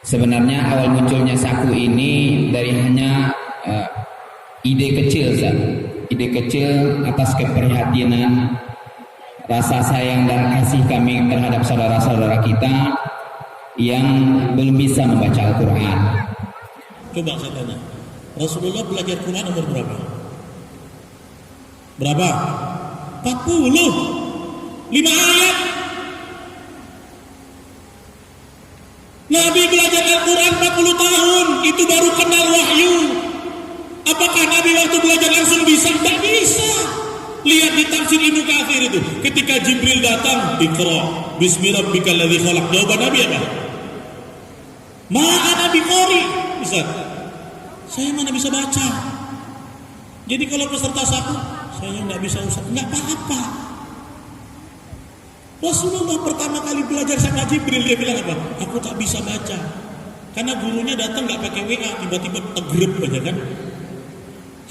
Sebenarnya awal munculnya saku ini dari hanya ide kecil, Zat. Ide kecil atas keprihatinan, rasa sayang dan kasih kami terhadap saudara-saudara kita yang belum bisa membaca Al-Quran. Coba saya tanya, Rasulullah belajar Quran umur berapa? Berapa? 40. 5 ayat. Nabi belajar Al-Quran 40 tahun, itu baru kenal wahyu. Apakah Nabi waktu belajar langsung bisa? Tidak bisa. Lihat di tafsir Ibnu Katsir itu, ketika Jibril datang, Iqra bismi rabbikal ladzi khalaq. Jawaban Nabi apa? Ma'ana biqari. Bisa. Saya mana bisa baca. Jadi kalau peserta saku, saya nggak bisa usah, nggak apa-apa. Rasulullah pertama kali belajar sama Jibril, dia bilang apa? Aku tak bisa baca. Karena gurunya datang nggak pakai WA, tiba-tiba tegrep aja kan.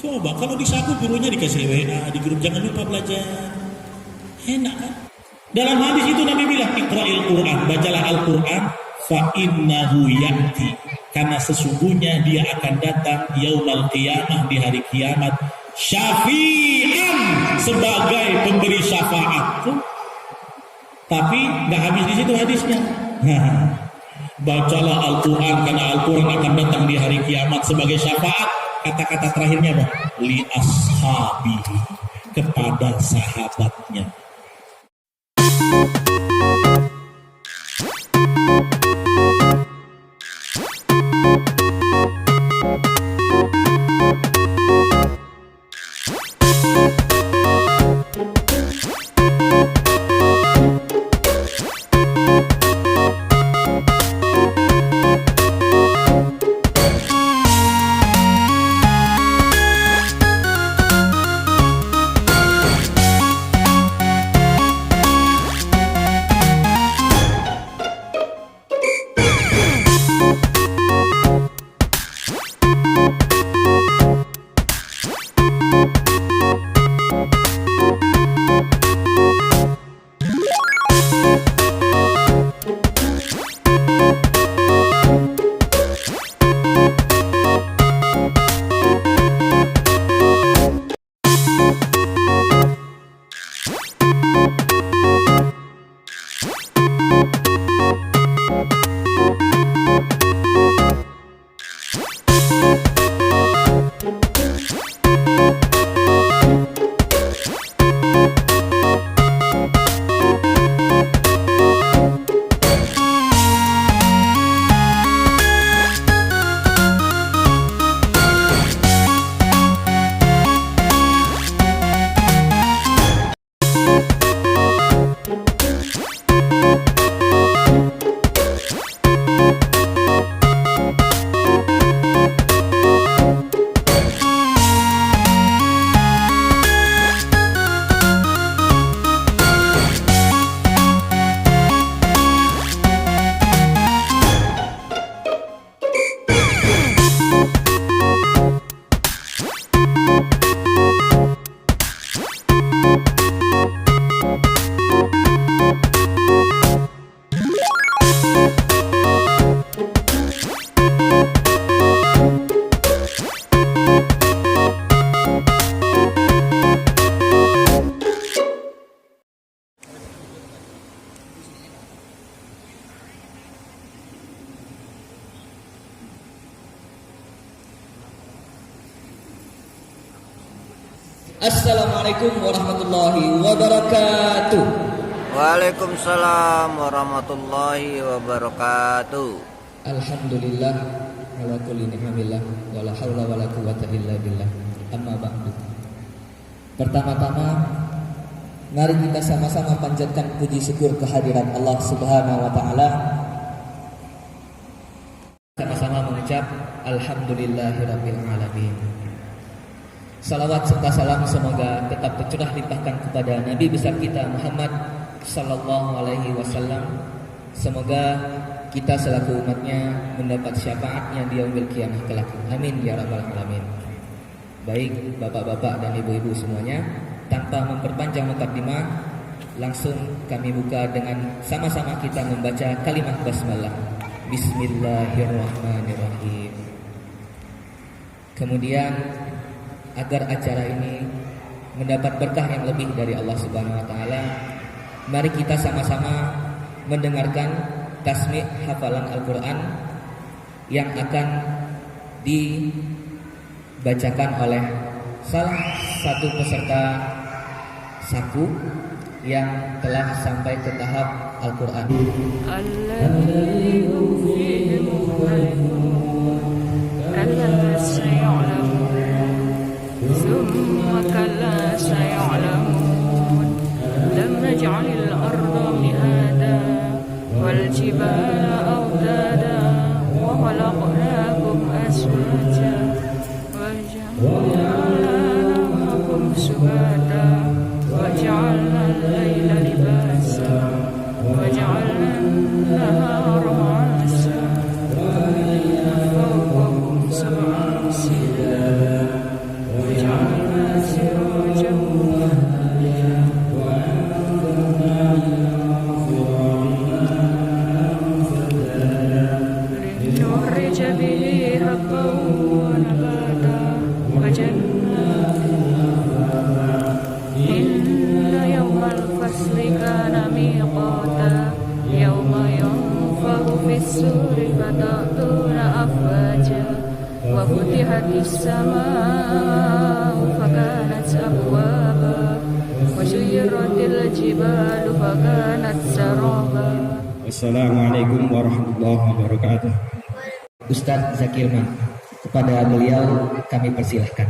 Coba kalau di saku gurunya dikasih WA, di grup jangan lupa belajar. Enak kan? Dalam hadis itu Nabi bilang, Iqra'il Quran, bacalah Al-Quran, fa innahu ya'ti, karena sesungguhnya dia akan datang yaumul qiyamah, di hari kiamat, syafi'an, sebagai pemberi syafaat. Tapi nggak habis di situ hadisnya. Bacalah Al-Quran karena Al-Quran akan datang di hari kiamat sebagai syafaat. Kata-kata terakhirnya apa? Li ashabihi, kepada sahabatnya. Assalamualaikum warahmatullahi wabarakatuh. Waalaikumsalam warahmatullahi wabarakatuh. Alhamdulillah ala kulli ni'amillah wala haula wala quwwata illa billah. Amma ba'du. Pertama-tama mari kita sama-sama panjatkan puji syukur kehadiran Allah Subhanahu wa taala. Sama-sama mengucap alhamdulillahirabbil alamin. Salawat serta salam semoga tetap tercurah limpahkan kepada Nabi besar kita Muhammad sallallahu alaihi wasallam. Semoga kita selaku umatnya mendapat syafaatnya di yaumil qiyamah kelak. Amin ya rabbal alamin. Baik bapak-bapak dan ibu-ibu semuanya, tanpa memperpanjang mukaddimah, langsung kami buka dengan sama-sama kita membaca kalimat basmalah. Bismillahirrahmanirrahim. Kemudian agar acara ini mendapat berkah yang lebih dari Allah Subhanahu wa taala, mari kita sama-sama mendengarkan tasmi' hafalan Al-Qur'an yang akan dibacakan oleh salah satu peserta saku yang telah sampai ke tahap Al-Qur'an. Assalamualaikum warahmatullahi wabarakatuh. Ustadz Zakirman, kepada beliau kami persilahkan.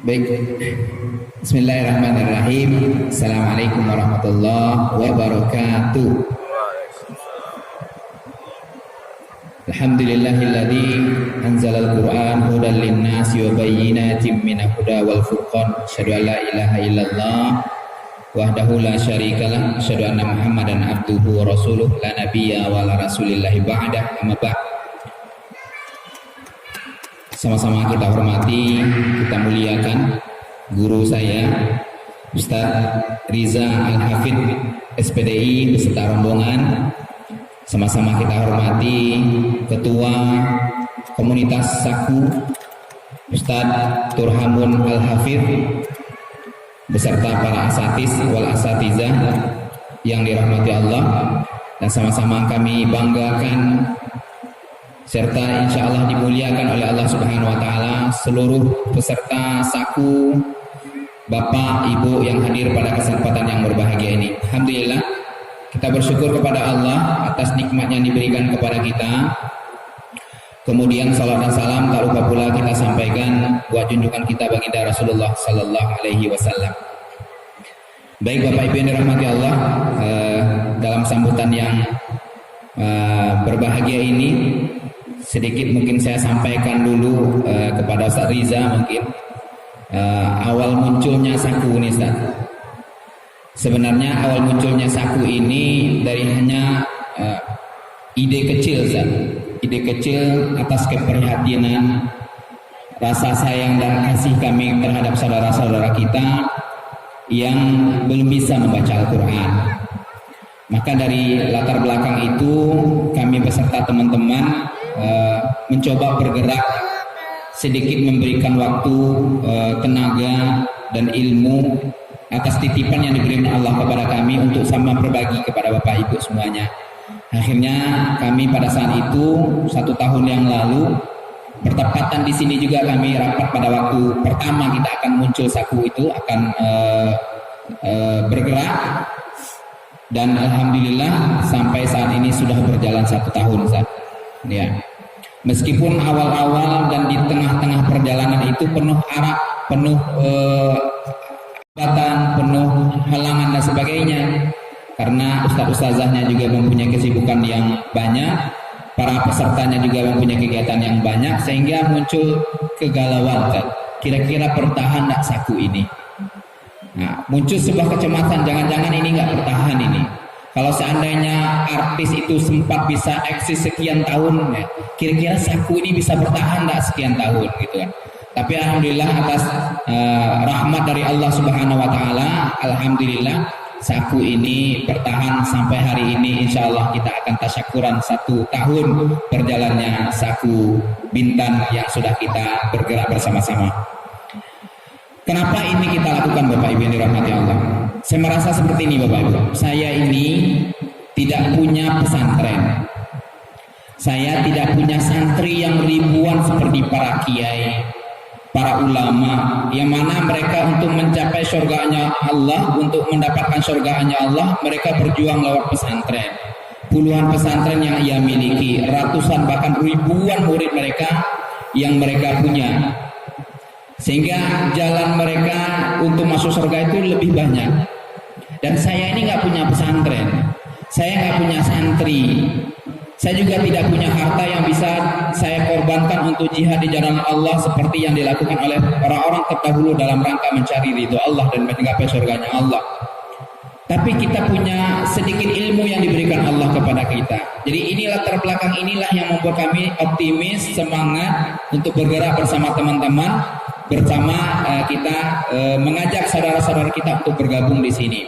Baik. Bismillahirrahmanirrahim. Assalamualaikum warahmatullahi wabarakatuh. Alhamdulillahilladzi anzalal Qur'an hudan lin-nasi wa bayyinatin minal huda wal furqan. Asyhadu an la ilaha illallah wahdahu la syarikalah, asyhadu anna Muhammadan abduhu wa rasuluh, la nabiyya wa la rasulillahi ba'da. Amma ba'd. Sama-sama kita hormati, kita muliakan guru saya Ustaz Riza Al-Hafid SPDI beserta rombongan. Sama-sama kita hormati Ketua Komunitas Saku Ustaz Turhamun Al-Hafid beserta para asatis wal asatizah yang dirahmati Allah, dan sama-sama kami banggakan serta insya Allah dimuliakan oleh Allah Subhanahu wa taala seluruh peserta Saku, Bapak, Ibu yang hadir pada kesempatan yang berbahagia ini. Alhamdulillah, kita bersyukur kepada Allah atas nikmat yang diberikan kepada kita. Kemudian salam dan salam tak lupa pula kita sampaikan buat junjungan kita baginda Rasulullah sallallahu alaihi wasallam. Baik Bapak Ibu yang dirahmati Allah, dalam sambutan yang berbahagia ini sedikit mungkin saya sampaikan dulu kepada Ustaz Riza mungkin awal munculnya Saku ini Ustaz. Sebenarnya awal munculnya Saku ini dari hanya ide kecil Ustaz. Ide kecil atas keprihatinan, rasa sayang dan kasih kami terhadap saudara-saudara kita yang belum bisa membaca Al-Quran. Maka dari latar belakang itu kami beserta teman-teman mencoba bergerak sedikit, memberikan waktu, tenaga dan ilmu atas titipan yang diberikan Allah kepada kami untuk sama berbagi kepada Bapak Ibu semuanya. Akhirnya kami pada saat itu 1 tahun yang lalu bertepatan di sini juga kami rapat pada waktu pertama kita akan muncul Saku itu akan bergerak, dan alhamdulillah sampai saat ini sudah berjalan 1 tahun Ustaz. Ya. Meskipun awal-awal dan di tengah-tengah perjalanan itu penuh arak, penuh penuh halangan dan sebagainya, karena ustaz-ustazahnya juga mempunyai kesibukan yang banyak, para pesertanya juga mempunyai kegiatan yang banyak, sehingga muncul kegalauan kan? Kira-kira bertahan tak Saku ini? Nah, muncul sebuah kecemasan, jangan-jangan ini nggak bertahan ini. Kalau seandainya artis itu sempat bisa eksis sekian tahun, ya, kira-kira saku ini bisa bertahan nggak sekian tahun gitu kan? Tapi alhamdulillah atas rahmat dari Allah Subhanahu Wa Taala, alhamdulillah saku ini bertahan sampai hari ini. Insya Allah kita akan tasyakuran 1 tahun berjalannya saku Bintan yang sudah kita bergerak bersama-sama. Kenapa ini kita lakukan Bapak Ibu yang dirahmati Allah? Saya merasa seperti ini Bapak Ibu. Saya ini tidak punya pesantren. Saya tidak punya santri yang ribuan seperti para kiai, para ulama, yang mana mereka untuk mencapai surganya Allah, untuk mendapatkan surganya Allah, mereka berjuang lewat pesantren. Puluhan pesantren yang ia miliki, ratusan bahkan ribuan murid mereka yang mereka punya. Sehingga jalan mereka untuk masuk surga itu lebih banyak. Dan saya ini nggak punya pesantren, saya nggak punya santri, saya juga tidak punya harta yang bisa saya korbankan untuk jihad di jalan Allah seperti yang dilakukan oleh orang-orang terdahulu dalam rangka mencari ridho Allah dan menggapai surganya Allah. Tapi kita punya sedikit ilmu yang diberikan Allah kepada kita. Jadi inilah latar belakang inilah yang membuat kami optimis, semangat untuk bergerak bersama teman-teman, bersama kita mengajak saudara-saudara kita untuk bergabung di sini.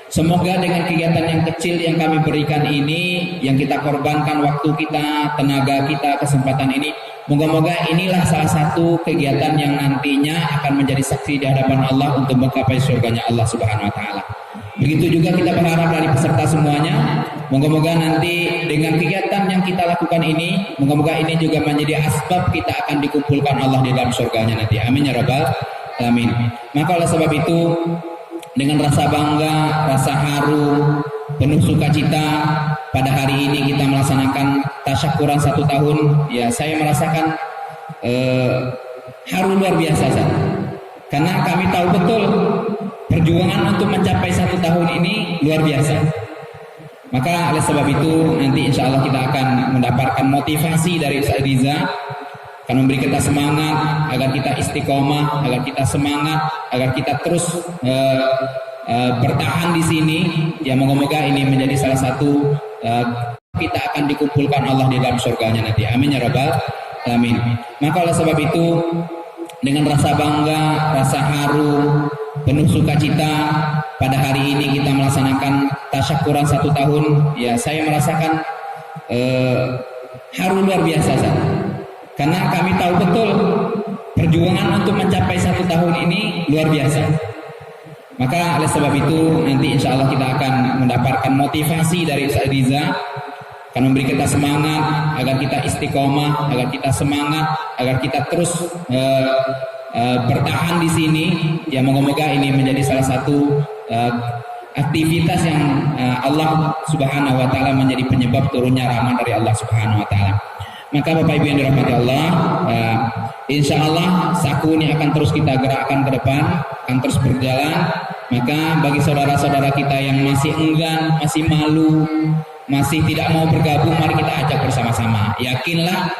Semoga dengan kegiatan yang kecil yang kami berikan ini, yang kita korbankan waktu kita, tenaga kita, kesempatan ini, moga-moga inilah salah satu kegiatan yang nantinya akan menjadi saksi di hadapan Allah untuk menggapai surganya Allah Subhanahu Wa Taala. Begitu juga kita berharap dari peserta semuanya, moga-moga nanti dengan kegiatan yang kita lakukan ini, moga-moga ini juga menjadi asbab kita akan dikumpulkan Allah di dalam surganya nanti. Amin ya rabbal alamin. Maka oleh sebab itu, dengan rasa bangga, rasa haru, penuh sukacita, pada hari ini kita melaksanakan tasyakuran 1 tahun. Ya, saya merasakan haru luar biasa, karena kami tahu betul perjuangan untuk mencapai 1 tahun ini luar biasa. Maka oleh sebab itu nanti insya Allah kita akan mendapatkan motivasi dari Ustaz Riza, akan memberi kita semangat agar kita istiqomah, agar kita semangat, agar kita terus bertahan di sini. Ya, moga-moga ini menjadi salah satu kita akan dikumpulkan Allah di dalam surganya nanti. Amin ya rabbal alamin. Maka oleh sebab itu, dengan rasa bangga, rasa haru, penuh sukacita, pada hari ini kita melaksanakan tasyakuran 1 tahun. Ya, saya merasakan haru luar biasa, karena kami tahu betul perjuangan untuk mencapai 1 tahun ini luar biasa. Maka oleh sebab itu nanti insya Allah kita akan mendapatkan motivasi dari Ustaz Riza, akan memberi kita semangat agar kita istiqomah, agar kita semangat, agar kita terus bertahan di sini. Ya, moga-moga ini menjadi salah satu aktivitas yang Allah Subhanahu Wa Taala menjadi penyebab turunnya rahmat dari Allah Subhanahu Wa Taala. Maka Bapak Ibu yang dirahmati Allah, insya Allah saku ini akan terus kita gerakkan ke depan, akan terus berjalan. Maka bagi saudara-saudara kita yang masih enggan, masih malu, masih tidak mau bergabung, mari kita ajak bersama-sama. Yakinlah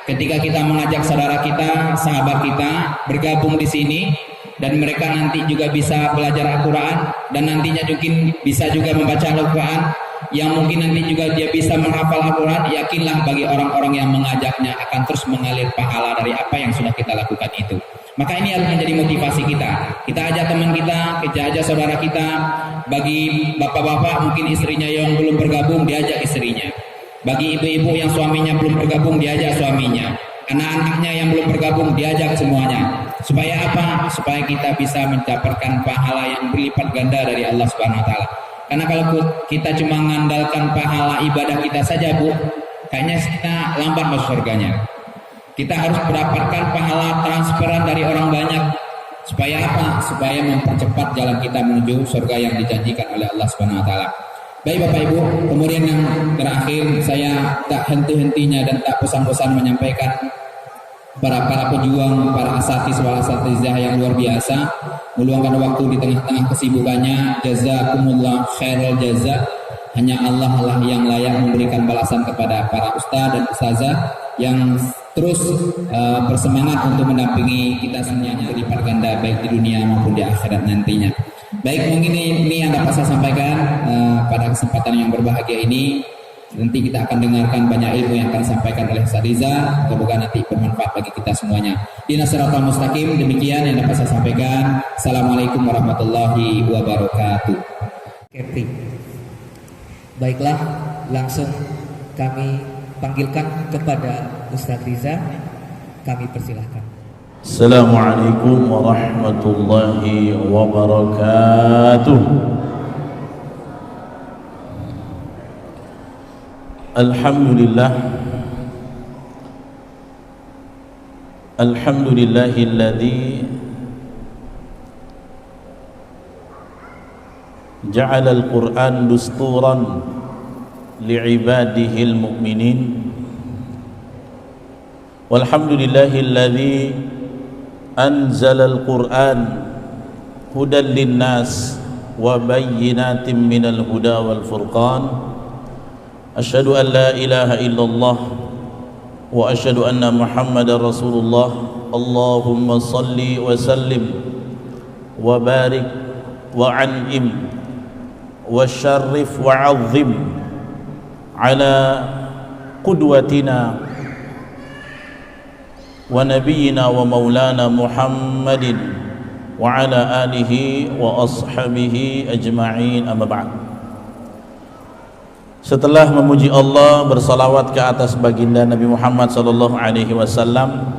ketika kita mengajak saudara kita, sahabat kita bergabung di sini, dan mereka nanti juga bisa belajar Al-Quran, dan nantinya mungkin bisa juga membaca Al-Quran, yang mungkin nanti juga dia bisa menghafal Al-Quran. Yakinlah bagi orang-orang yang mengajaknya akan terus mengalir pahala dari apa yang sudah kita lakukan itu. Maka ini harus menjadi motivasi kita. Kita ajak teman kita ajak saudara kita. Bagi bapak-bapak mungkin istrinya yang belum bergabung, diajak istrinya. Bagi ibu-ibu yang suaminya belum bergabung, diajak suaminya. Anak-anaknya yang belum bergabung, diajak semuanya. Supaya apa? Supaya kita bisa mendapatkan pahala yang berlipat ganda dari Allah Subhanahu Wa Taala. Karena kalau kita cuma mengandalkan pahala ibadah kita saja, Bu, kayaknya kita lambat masuk surganya. Kita harus mendapatkan pahala transferan dari orang banyak. Supaya apa? Supaya mempercepat jalan kita menuju surga yang dijanjikan oleh Allah Subhanahu Wa Taala. Baik Bapak Ibu, kemudian yang terakhir, saya tak henti-hentinya dan tak bosan-bosan menyampaikan para pejuang, para asatidz wal asatizah yang luar biasa meluangkan waktu di tengah-tengah kesibukannya. Jazakumullah khairul jaza. Hanya Allah lah yang layak memberikan balasan kepada para ustaz dan ustazah yang terus bersemangat untuk mendampingi kita semuanya berlipat ganda baik di dunia maupun di akhirat nantinya. Baik, mungkin ini yang dapat saya sampaikan pada kesempatan yang berbahagia ini. Nanti kita akan dengarkan banyak ilmu yang akan disampaikan oleh Ustaz Riza. Semoga nanti bermanfaat bagi kita semuanya. Ihdinas siratal mustaqim, demikian yang dapat saya sampaikan. Assalamualaikum warahmatullahi wabarakatuh. Kepri. Baiklah, langsung kami panggilkan kepada Ustaz Riza. Kami persilahkan. Assalamualaikum warahmatullahi wabarakatuh. Alhamdulillah, alhamdulillahilladzi ja'ala al-Qur'an dusturan li'ibadihil mu'minin. Walhamdulillahilladzi anzala al-Qur'an hudan lin-nas wa bayyinatin minal huda wal furqan. Asyhadu an la ilaha illallah wa asyhadu anna Muhammadar Rasulullah. Allahumma salli wa sallim wa barik wa an'im wa syarrif wa 'azzim ala qudwatina wa nabiyyina wa maulana Muhammadin wa ala alihi wa ashabihi ajma'in, amma ba'd. Setelah memuji Allah, bersalawat ke atas baginda Nabi Muhammad sallallahu alaihi wasallam,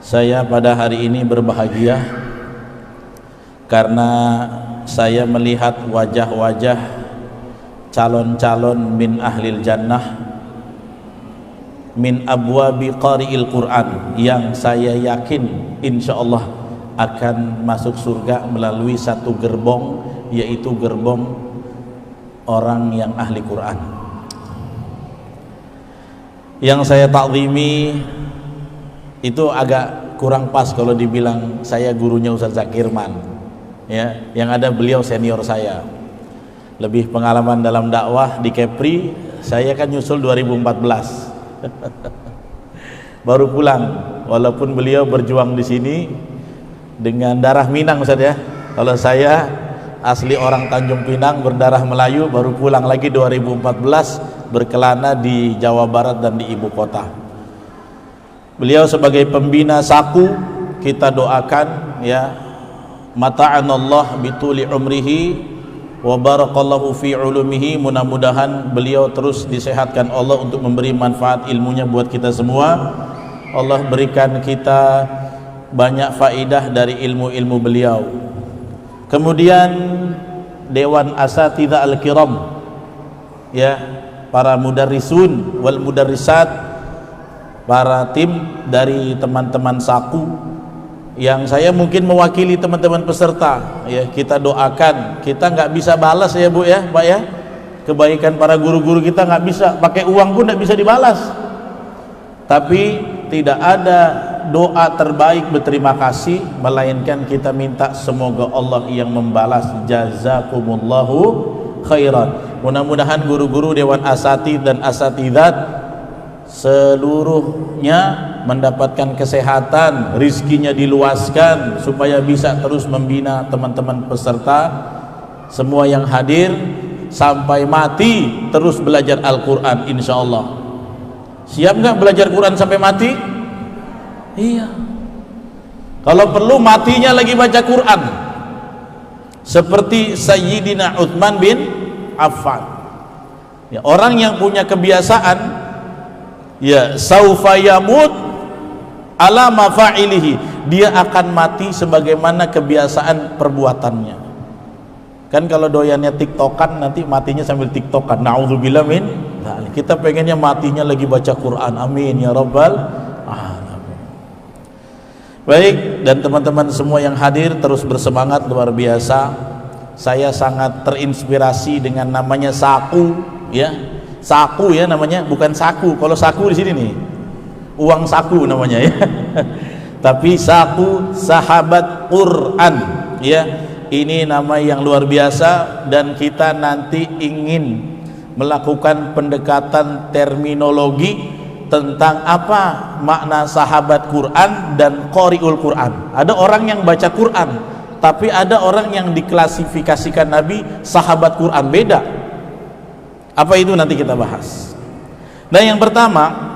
saya pada hari ini berbahagia karena saya melihat wajah-wajah calon-calon min ahlil jannah, min abwabi qari'il Quran, yang saya yakin insyaallah akan masuk surga melalui satu gerbong, yaitu gerbong orang yang ahli Quran. Yang saya takzimi itu agak kurang pas kalau dibilang saya gurunya Ustaz Zakirman, ya, yang ada beliau senior saya, lebih pengalaman dalam dakwah di Kepri. Saya kan nyusul 2014 baru pulang, walaupun beliau berjuang di sini dengan darah Minang, Ustaz, ya. Kalau saya asli orang Tanjung Pinang berdarah Melayu, baru pulang lagi 2014 berkelana di Jawa Barat dan di ibu kota. Beliau sebagai pembina Saku, kita doakan, ya, mata'anallah bituli umrihi wa barakallahu fi ulumihi. Mudah-mudahan beliau terus disehatkan Allah untuk memberi manfaat ilmunya buat kita semua. Allah berikan kita banyak faidah dari ilmu-ilmu beliau. Kemudian Dewan Asatidzah Al-Kiram, ya, para mudarrisun wal mudarrisat, para tim dari teman-teman Saku yang saya mungkin mewakili teman-teman peserta, ya, kita doakan. Kita nggak bisa balas, ya Bu, ya Pak, ya, kebaikan para guru-guru kita nggak bisa, pakai uang pun nggak bisa dibalas. Tapi tidak ada doa terbaik berterima kasih melainkan kita minta semoga Allah yang membalas. Jazakumullahu khairan. Mudah-mudahan guru-guru Dewan Asatidz dan Asatidzat seluruhnya mendapatkan kesehatan, rizkinya diluaskan supaya bisa terus membina teman-teman peserta semua yang hadir sampai mati, terus belajar Al-Quran insyaallah. Siap nggak belajar Quran sampai mati? Iya. Kalau perlu matinya lagi baca Quran, seperti Sayyidina Utsman bin Affan, ya, orang yang punya kebiasaan, ya, saufa yamut ala mafa'ilihi, dia akan mati sebagaimana kebiasaan perbuatannya. Kan kalau doyannya tiktokan, nanti matinya sambil tiktokan. Na'udzubillah min. Nah, kita pengennya matinya lagi baca Quran. Amin ya rabbal alamin. Baik, dan teman-teman semua yang hadir terus bersemangat luar biasa. Saya sangat terinspirasi dengan namanya Saku, ya. Saku, ya, namanya, bukan saku. Kalau saku di sini nih, uang saku namanya, ya. Tapi Saku Sahabat Quran, ya. Ini nama yang luar biasa, dan kita nanti ingin melakukan pendekatan terminologi tentang apa makna sahabat Quran dan qari'ul Quran. Ada orang yang baca Quran, tapi ada orang yang diklasifikasikan Nabi sahabat Quran, beda. Apa itu nanti kita bahas. Nah, yang pertama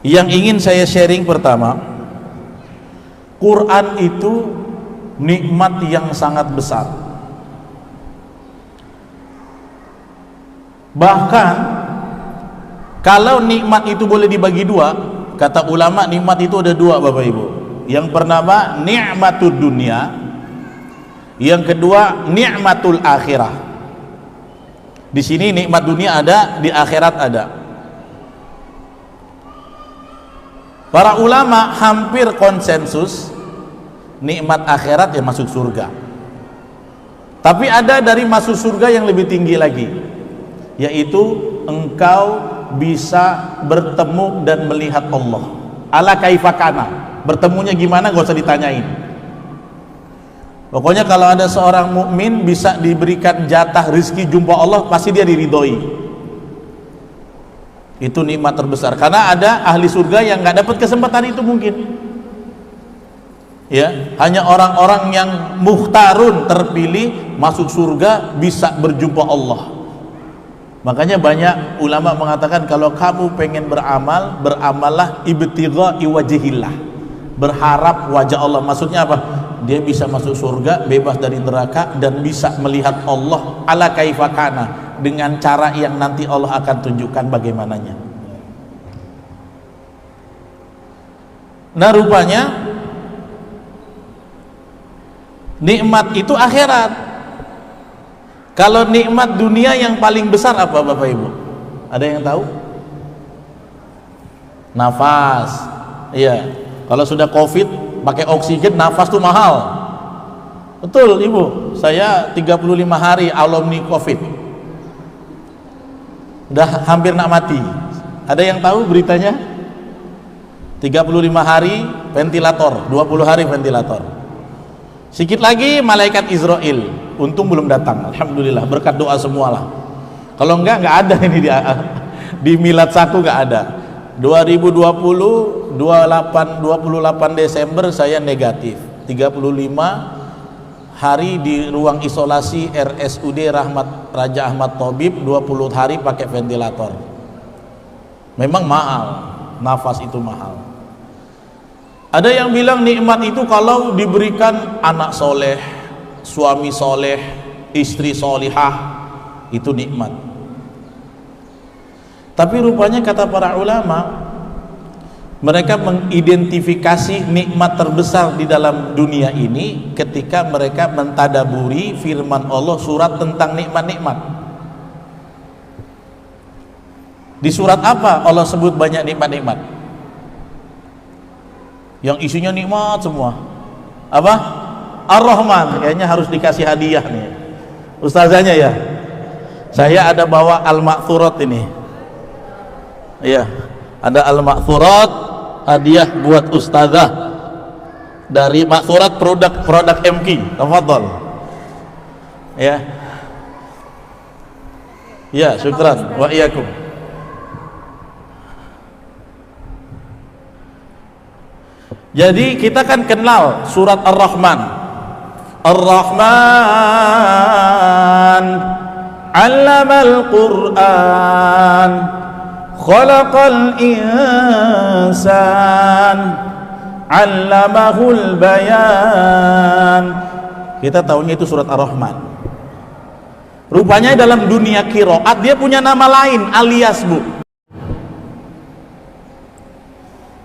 yang ingin saya sharing pertama, Quran itu nikmat yang sangat besar. Bahkan kalau nikmat itu boleh dibagi dua, kata ulama nikmat itu ada dua, Bapak Ibu. Yang pertama nikmatul dunia, yang kedua nikmatul akhirah. Di sini nikmat dunia ada, di akhirat ada. Para ulama hampir konsensus nikmat akhirat yang masuk surga. Tapi ada dari masuk surga yang lebih tinggi lagi, yaitu engkau bisa bertemu dan melihat Allah. Ala kaifakana, bertemunya gimana gak usah ditanyain. Pokoknya kalau ada seorang mukmin bisa diberikan jatah rizki jumpa Allah, pasti dia diridhoi. Itu nikmat terbesar, karena ada ahli surga yang nggak dapat kesempatan itu mungkin. Ya, hanya orang-orang yang muhtarun, terpilih masuk surga bisa berjumpa Allah. Makanya banyak ulama mengatakan kalau kamu pengen beramal, beramallah ibtigha'i wajhillah, berharap wajah Allah. Maksudnya apa? Dia bisa masuk surga, bebas dari neraka, dan bisa melihat Allah ala kaifakana, dengan cara yang nanti Allah akan tunjukkan bagaimananya. Nah, rupanya nikmat itu akhirat. Kalau nikmat dunia yang paling besar apa, Bapak Ibu? Ada yang tahu? Nafas. Iya. Kalau sudah Covid pakai oksigen, nafas tuh mahal. Betul, Ibu. Saya 35 hari alumni Covid. Udah hampir nak mati. Ada yang tahu beritanya? 35 hari ventilator, 20 hari ventilator. Sikit lagi malaikat Israel. Untung belum datang, alhamdulillah, berkat doa semualah. Kalau enggak ada ini di milad saku, enggak ada. 2020 28 Desember saya negatif. 35 hari di ruang isolasi RSUD Rahmat Raja Ahmad Thabib, 20 hari pakai ventilator. Memang mahal, nafas itu mahal. Ada yang bilang nikmat itu kalau diberikan anak soleh, suami soleh, istri solihah, itu nikmat. Tapi rupanya kata para ulama, mereka mengidentifikasi nikmat terbesar di dalam dunia ini ketika mereka mentadaburi firman Allah surat tentang nikmat-nikmat. Di surat apa Allah sebut banyak nikmat-nikmat? Yang isinya nikmat semua. Apa? Ar-Rahman. Kayaknya harus dikasih hadiah nih ustazanya ya. Saya ada bawa Al-Ma'thurat ini. Iya, ada Al-Ma'thurat, hadiah buat ustazah dari Ma'thurat produk MK. Tafadhol. Ya. Ya, syukran wa iyyakum. Jadi kita kan kenal surat Ar-Rahman. Ar-Rahman 'allamal Qur'an, khalaqal insan, 'allamahul bayan. Kita tahunya itu surat Ar-Rahman. Rupanya dalam dunia qiraat dia punya nama lain, alias, Bu.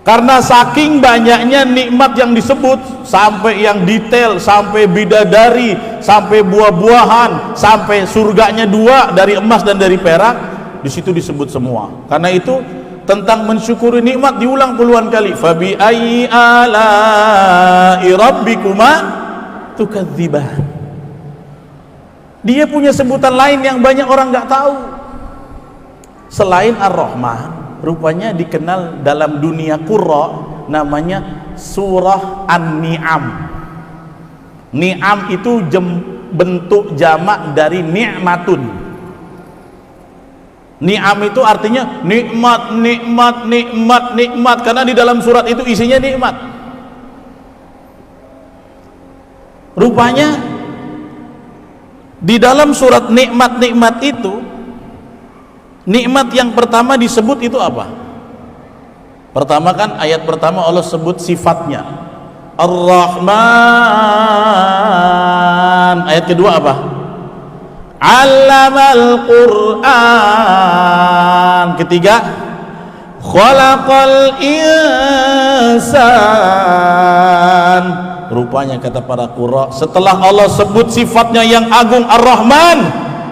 Karena saking banyaknya nikmat yang disebut, sampai yang detail, sampai bidadari, sampai buah-buahan, sampai surganya dua dari emas dan dari perak, di situ disebut semua. Karena itu tentang mensyukuri nikmat diulang puluhan kali. Fabi ayyi ala'i rabbikuma tukadziban. Dia punya sebutan lain yang banyak orang nggak tahu. Selain Ar-Rahman, rupanya dikenal dalam dunia Qurra namanya surah An-Ni'am. Ni'am itu bentuk jamak dari ni'matun. Ni'am itu artinya nikmat, nikmat, nikmat, nikmat, karena di dalam surat itu isinya nikmat. Rupanya di dalam surat nikmat-nikmat itu, nikmat yang pertama disebut itu apa? Pertama kan ayat pertama Allah sebut sifatnya Ar-Rahman. Ayat kedua apa? Allamal Qur'an. Ketiga, khalaqal insan. Rupanya kata para qurra, setelah Allah sebut sifatnya yang agung Ar-Rahman,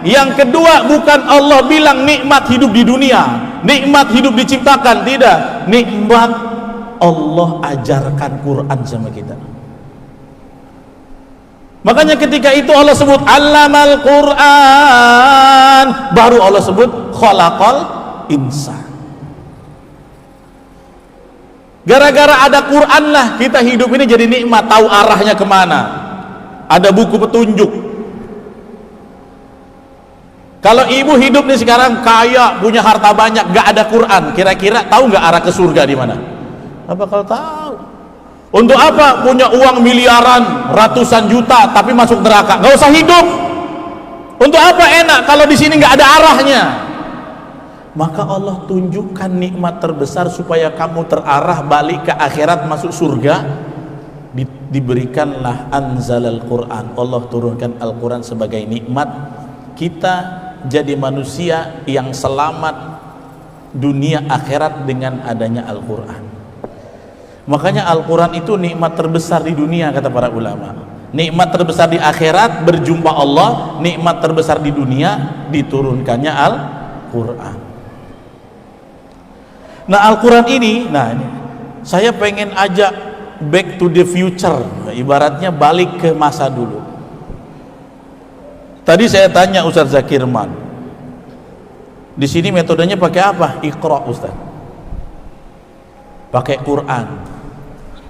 yang kedua bukan Allah bilang nikmat hidup di dunia, nikmat hidup diciptakan, tidak, nikmat Allah ajarkan Quran sama kita. Makanya ketika itu Allah sebut Allamal Qur'an, baru Allah sebut khalaqal insan. Gara-gara ada Quran lah kita hidup ini jadi nikmat, tahu arahnya kemana, ada buku petunjuk. Kalau ibu hidup nih sekarang kaya, punya harta banyak, gak ada Quran, kira-kira tahu gak arah ke surga di mana? Apa kalau tahu? Untuk apa punya uang miliaran, ratusan juta, tapi masuk neraka? Gak usah hidup. Untuk apa enak kalau di sini gak ada arahnya? Maka Allah tunjukkan nikmat terbesar supaya kamu terarah balik ke akhirat, masuk surga. Diberikanlah anzalal Quran. Allah turunkan Al-Quran sebagai nikmat. Kita jadi manusia yang selamat dunia akhirat dengan adanya Al-Quran. Makanya Al-Quran itu nikmat terbesar di dunia, kata para ulama. Nikmat terbesar di akhirat berjumpa Allah, nikmat terbesar di dunia diturunkannya Al-Quran. Nah, Al-Quran ini, saya pengen ajak back to the future, ibaratnya balik ke masa dulu. Tadi saya tanya Ustaz Zakirman, di sini metodenya pakai apa? Iqra, Ustaz. Pakai Quran.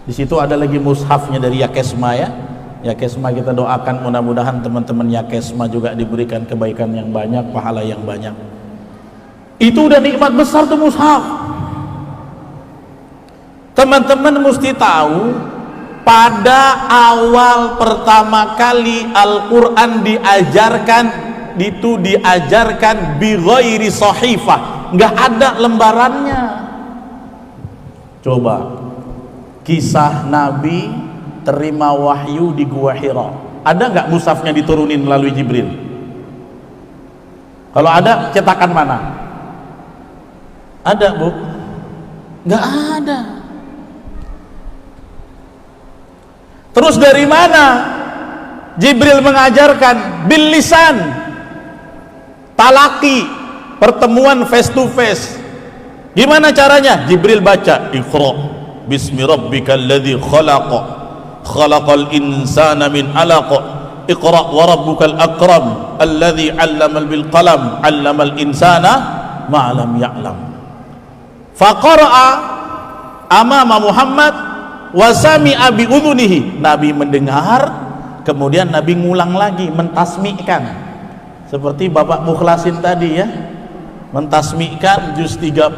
Di situ ada lagi mushafnya dari Yakesma ya. Yakesma kita doakan mudah-mudahan teman-teman Yakesma juga diberikan kebaikan yang banyak, pahala yang banyak. Itu udah nikmat besar tuh mushaf. Teman-teman mesti tahu, pada awal pertama kali Al-Quran diajarkan bi ghairi sahifah, nggak ada lembarannya. Coba kisah Nabi terima wahyu di Gua Hira, ada nggak mushafnya diturunin melalui Jibril? Kalau ada, cetakan mana? Ada, Bu? Nggak ada. Terus dari mana Jibril mengajarkan? Bil lisan, talaki, pertemuan face to face. Gimana caranya? Jibril baca, Iqra bismi rabbikal ladzi khalaq, khalaqal insana min 'alaq, Iqra wa rabbukal akram alladzi 'allama bil qalam 'allamal insana ma lam ya'lam. Faqara'a amama Muhammad wa sami'a bi udhunihi. Nabi mendengar, kemudian Nabi ngulang lagi, mentasmi'kan. Seperti Bapak Mukhlasin tadi ya, mentasmi'kan juz 30.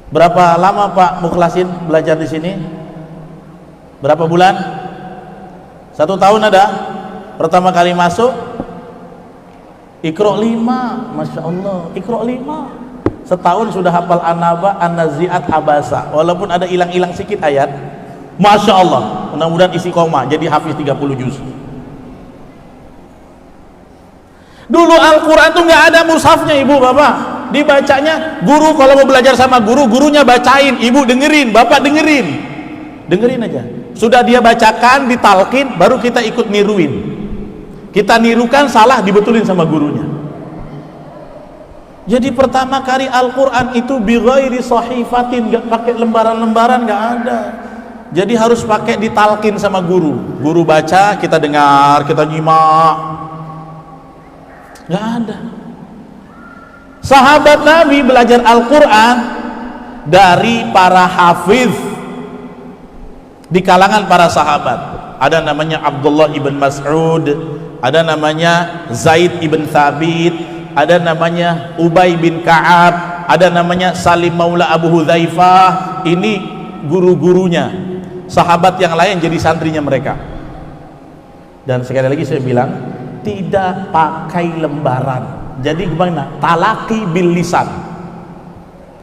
Berapa lama Pak Mukhlasin belajar di sini? Berapa bulan? 1 tahun ada? Pertama kali masuk Iqra 5, Masya Allah, Iqra 5. Setahun sudah hafal An-Naba, An-Nazi'at, Abasa. Walaupun ada hilang-hilang sedikit ayat, Masya Allah, mudah-mudahan isi koma, jadi hafiz 30 juz. Dulu Al-Quran tuh nggak ada mushafnya, ibu bapak, dibacanya guru. Kalau mau belajar sama guru, gurunya bacain, ibu dengerin, bapak dengerin aja. Sudah dia bacakan, ditalkin, baru kita ikut niruin. Kita nirukan, salah dibetulin sama gurunya. Jadi pertama kali Al-Quran itu bi ghairi sahifatin, nggak pakai lembaran-lembaran, nggak ada. Jadi harus pakai ditalkin sama guru. Guru baca, kita dengar, kita nyimak. Nggak ada. Sahabat Nabi belajar Al-Quran dari para hafiz di kalangan para sahabat. Ada namanya Abdullah ibn Mas'ud, ada namanya Zaid ibn Thabit, ada namanya Ubay bin Ka'ab, ada namanya Salim Maula Abu Hudzaifah. Ini guru-gurunya, sahabat yang lain jadi santrinya mereka. Dan sekali lagi saya bilang, tidak pakai lembaran. Jadi gimana? Talaki bil lisan,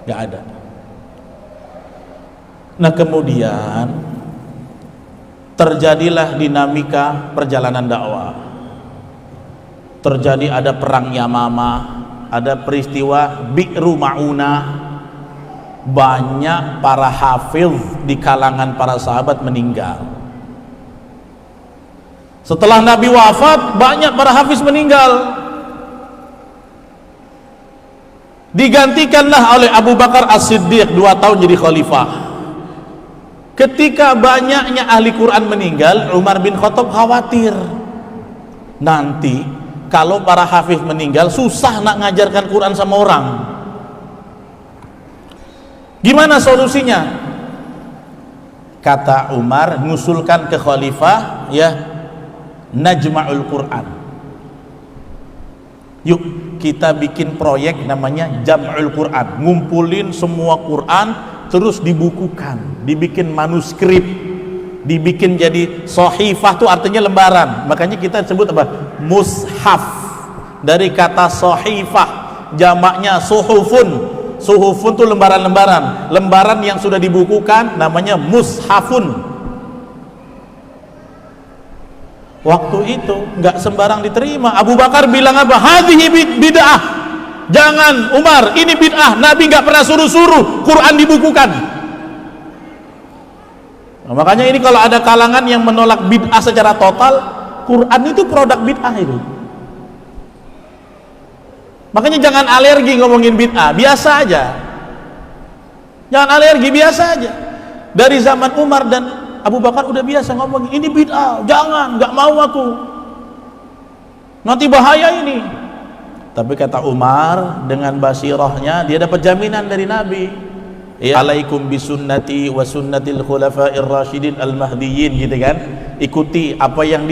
nggak ada. Nah kemudian terjadilah dinamika perjalanan dakwah. Terjadi ada perang Yamamah, ada peristiwa Bi'ru Ma'unah. Banyak para hafiz di kalangan para sahabat meninggal. Setelah Nabi wafat, banyak para hafiz meninggal. Digantikanlah oleh Abu Bakar As-Siddiq 2 tahun jadi khalifah. Ketika banyaknya ahli Quran meninggal, Umar bin Khattab khawatir nanti kalau para hafiz meninggal susah nak ngajarkan Quran sama orang. Gimana solusinya? Kata Umar, ngusulkan ke khalifah, ya, najma'ul Quran. Yuk kita bikin proyek namanya Jam'ul Quran, ngumpulin semua Quran terus dibukukan, dibikin manuskrip, dibikin jadi sohifah, tuh artinya lembaran. Makanya kita sebut apa? Mushaf, dari kata sohifah, jamaknya suhufun. Suhufun tuh lembaran-lembaran, lembaran yang sudah dibukukan namanya mushafun. Waktu itu nggak sembarang diterima. Abu Bakar bilang apa? Hadhihi bid'ah. Jangan Umar, ini bid'ah. Nabi nggak pernah suruh-suruh Quran dibukukan. Nah, makanya ini kalau ada kalangan yang menolak bid'ah secara total, Quran itu produk bid'ah itu. Makanya jangan alergi ngomongin bid'ah, biasa aja. Jangan alergi, biasa aja. Dari zaman Umar dan Abu Bakar udah biasa ngomongin ini bid'ah, jangan, nggak mau aku. Nanti bahaya ini. Tapi kata Umar dengan basirahnya, dia dapat jaminan dari Nabi. Ya, alaikum bisunnati wa sunnatil khulafa'ir rasyidin al-mahdiyyin, gitu kan. Ikuti apa yang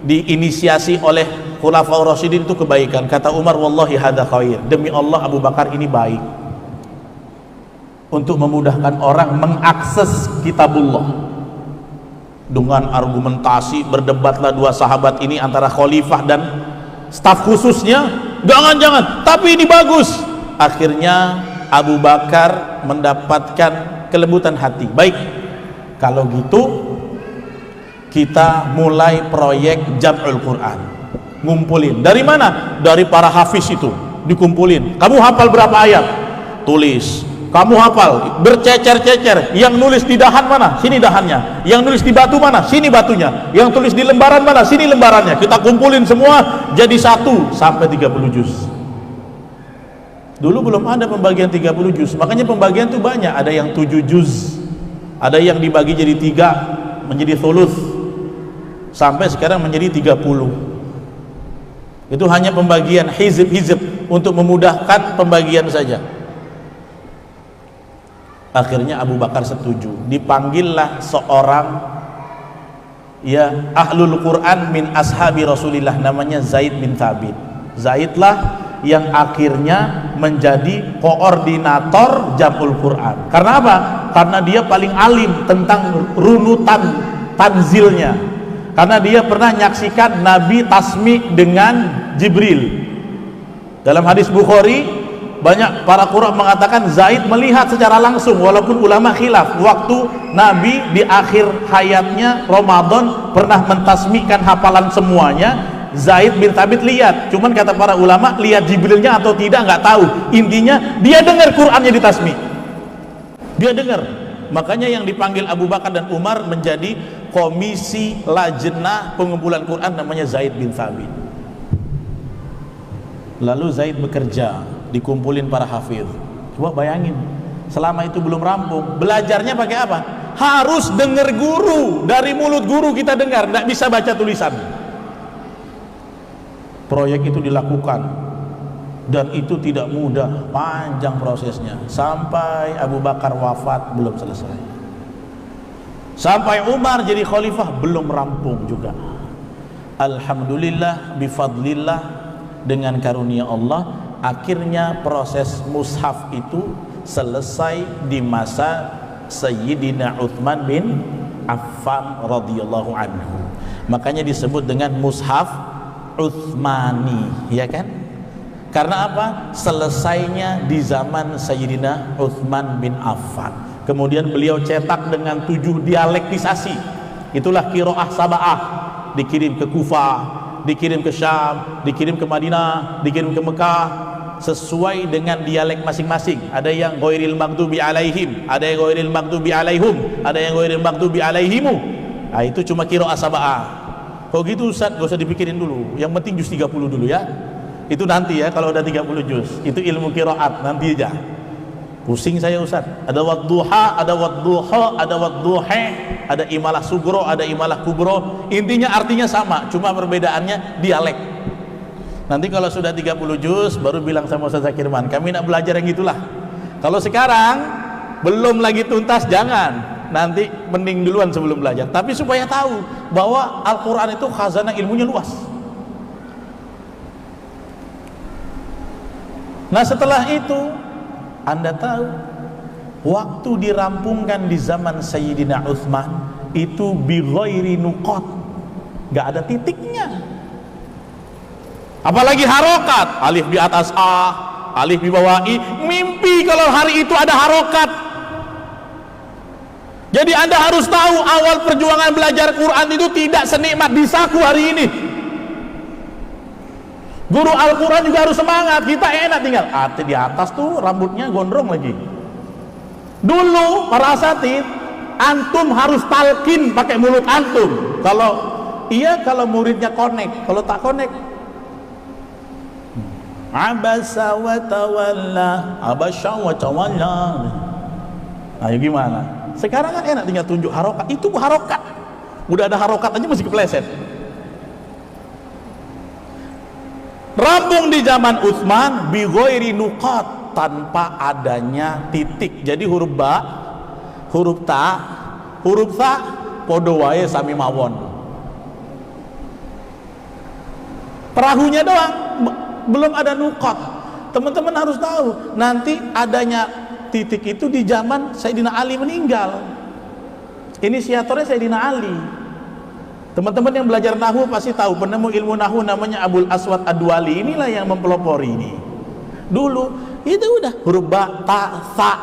diinisiasi oleh khulafa'ur rasyidin, itu kebaikan. Kata Umar, wallahi hadza khair. Demi Allah Abu Bakar ini baik. Untuk memudahkan orang mengakses kitabullah. Dengan argumentasi berdebatlah dua sahabat ini antara khalifah dan staf khususnya, jangan, tapi ini bagus. Akhirnya Abu Bakar mendapatkan kelembutan hati. Baik, kalau gitu kita mulai proyek Jam'ul Quran. Ngumpulin, dari mana? Dari para hafiz itu dikumpulin. Kamu hafal berapa ayat? Tulis. Kamu hafal, bercecer-cecer. Yang nulis di dahan mana? Sini dahannya. Yang nulis di batu mana? Sini batunya. Yang tulis di lembaran mana? Sini lembarannya. Kita kumpulin semua jadi 1 sampai 30 juz. Dulu belum ada pembagian 30 juz. Makanya pembagian itu banyak. Ada yang 7 juz, ada yang dibagi jadi 3 menjadi thuluth, sampai sekarang menjadi 30. Itu hanya pembagian hizib-hizib untuk memudahkan pembagian saja. Akhirnya Abu Bakar setuju. Dipanggillah seorang, ya, ahlul Quran min ashabi Rasulillah, namanya Zaid bin Thabit. Zaidlah yang akhirnya menjadi koordinator Jam'ul Quran. Karena apa? Karena dia paling alim tentang runutan tanzilnya. Karena dia pernah menyaksikan Nabi tasmi dengan Jibril. Dalam hadis Bukhari, banyak para qurra mengatakan Zaid melihat secara langsung, walaupun ulama khilaf. Waktu Nabi di akhir hayatnya Ramadan pernah mentasmikan hafalan semuanya, Zaid bin Thabit lihat. Cuman kata para ulama, lihat Jibrilnya atau tidak nggak tahu. Intinya dia dengar Qurannya ditasmi. Dia dengar. Makanya yang dipanggil Abu Bakar dan Umar menjadi komisi lajnah pengumpulan Quran, namanya Zaid bin Thabit. Lalu Zaid bekerja, dikumpulin para hafiz. Coba bayangin, selama itu belum rampung. Belajarnya pakai apa? Harus dengar guru, dari mulut guru kita dengar, tidak bisa baca tulisan. Proyek itu dilakukan, dan itu tidak mudah, panjang prosesnya. Sampai Abu Bakar wafat belum selesai. Sampai Umar jadi khalifah belum rampung juga. Alhamdulillah bifadlillah, dengan karunia Allah, akhirnya proses mushaf itu selesai di masa Sayyidina Utsman bin Affan radhiyallahu anhu. Makanya disebut dengan mushaf Utsmani, ya kan? Karena apa? Selesainya di zaman Sayyidina Utsman bin Affan. Kemudian beliau cetak dengan 7 dialektisasi. Itulah qiraah sab'ah. Dikirim ke Kufah, dikirim ke Syam, dikirim ke Madinah, dikirim ke Mekah, sesuai dengan dialek masing-masing. Ada yang ghairil maghdubi alaihim, ada yang ghairil maghdubi alaihum, ada yang ghairil maghdubi alaihimu. Nah, itu cuma qiraah sab'ah. Kalau gitu Ustaz, gak usah dipikirin dulu. Yang penting juz 30 dulu ya. Itu nanti ya, kalau udah 30 juz. Itu ilmu qiraat, nanti aja. Pusing saya Ustaz. Ada wadduha, ada wadduha, ada wadduhe, ada imalah sugro, ada imalah kubro. Intinya artinya sama, cuma perbedaannya dialek. Nanti kalau sudah 30 juz baru bilang sama Ustaz Zakirman, kami nak belajar yang itulah. Kalau sekarang belum lagi tuntas, jangan. Nanti mending duluan sebelum belajar. Tapi supaya tahu bahwa Al-Quran itu khazanah ilmunya luas. Nah, setelah itu Anda tahu, waktu dirampungkan di zaman Sayyidina Utsman itu bi ghairi nuqat, gak ada titiknya. Apalagi harokat, alif di atas a, alif di bawah i. Mimpi kalau hari itu ada harokat. Jadi Anda harus tahu, awal perjuangan belajar Quran itu tidak senikmat di Saku hari ini. Guru Al-Quran juga harus semangat. Kita enak tinggal di atas tuh rambutnya gondrong lagi. Dulu para asatid, antum harus talqin pakai mulut antum. Kalau muridnya connect, kalau tak connect, abasa wa tawalla, abasa wa tawalla. Ayo gimana? Sekarang kan enak tinggal tunjuk harokat. Itu harokat. Udah ada harokat aja masih kepleset. Rampung di zaman Utsman bi ghairi nuqat, tanpa adanya titik. Jadi huruf ba, huruf ta, huruf tha podo wae sami mawon. Perahunya doang, belum ada nuqat. Teman-teman harus tahu, nanti adanya titik itu di zaman Sayyidina Ali meninggal. Inisiatornya Sayyidina Ali. Teman-teman yang belajar nahwu pasti tahu, penemu ilmu nahwu namanya Abul Aswad Ad-Duali, inilah yang mempelopori ini. Dulu itu udah huruf ba, ta, tha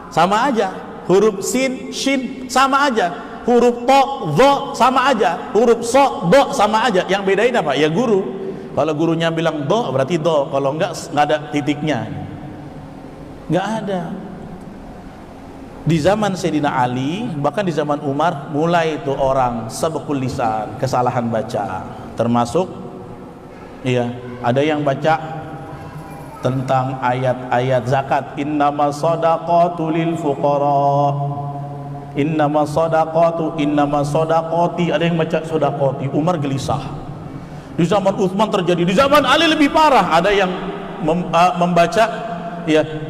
sama aja, huruf sin, shin sama aja, huruf to, dho sama aja, huruf so, do sama aja. Yang bedain apa? Ya guru. Kalau gurunya bilang do berarti do, kalau enggak ada titiknya. Enggak ada. Di zaman Sayyidina Ali, bahkan di zaman Umar, mulai itu orang sabqul lisan, kesalahan baca. Termasuk ada yang baca tentang ayat-ayat zakat, innamas shadaqatu lil fuqara, innamas shadaqati, ada yang baca shadaqati. Umar gelisah. Di zaman Utsman terjadi, di zaman Ali lebih parah, ada yang membaca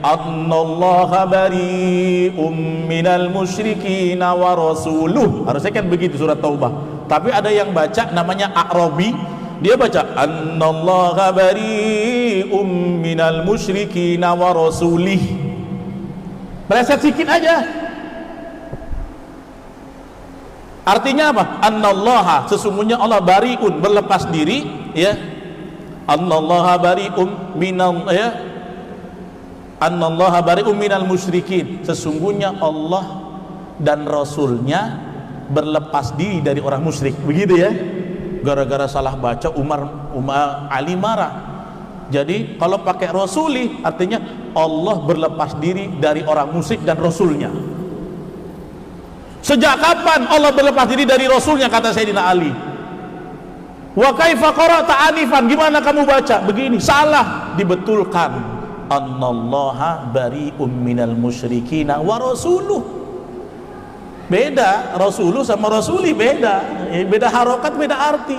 annallaha bari'um minal musyrikin wa rasuluh. Harusnya kan begitu surat Taubah. Tapi ada yang baca namanya A'rabi, dia baca annallaha bari'um minal musyrikin wa rasulih. Meleset sedikit aja. Artinya apa? Annallaha, sesungguhnya Allah bari'un, berlepas diri, ya. Annallaha bari'um minal, ya. Annallaha bari'um minal musyrikin, sesungguhnya Allah dan Rasulnya berlepas diri dari orang musyrik. Begitu ya. Gara-gara salah baca Ali marah. Jadi kalau pakai rasuli artinya Allah berlepas diri dari orang musyrik dan Rasulnya. Sejak kapan Allah berlepas diri dari Rasulnya, kata Sayyidina Ali. Wa kaifa qara'ta anifan, gimana kamu baca? Begini, salah, dibetulkan. Annallaha bari'um minal musyrikin wa rasuluh. Beda, rasuluh sama rasuli beda. Beda harokat, beda arti.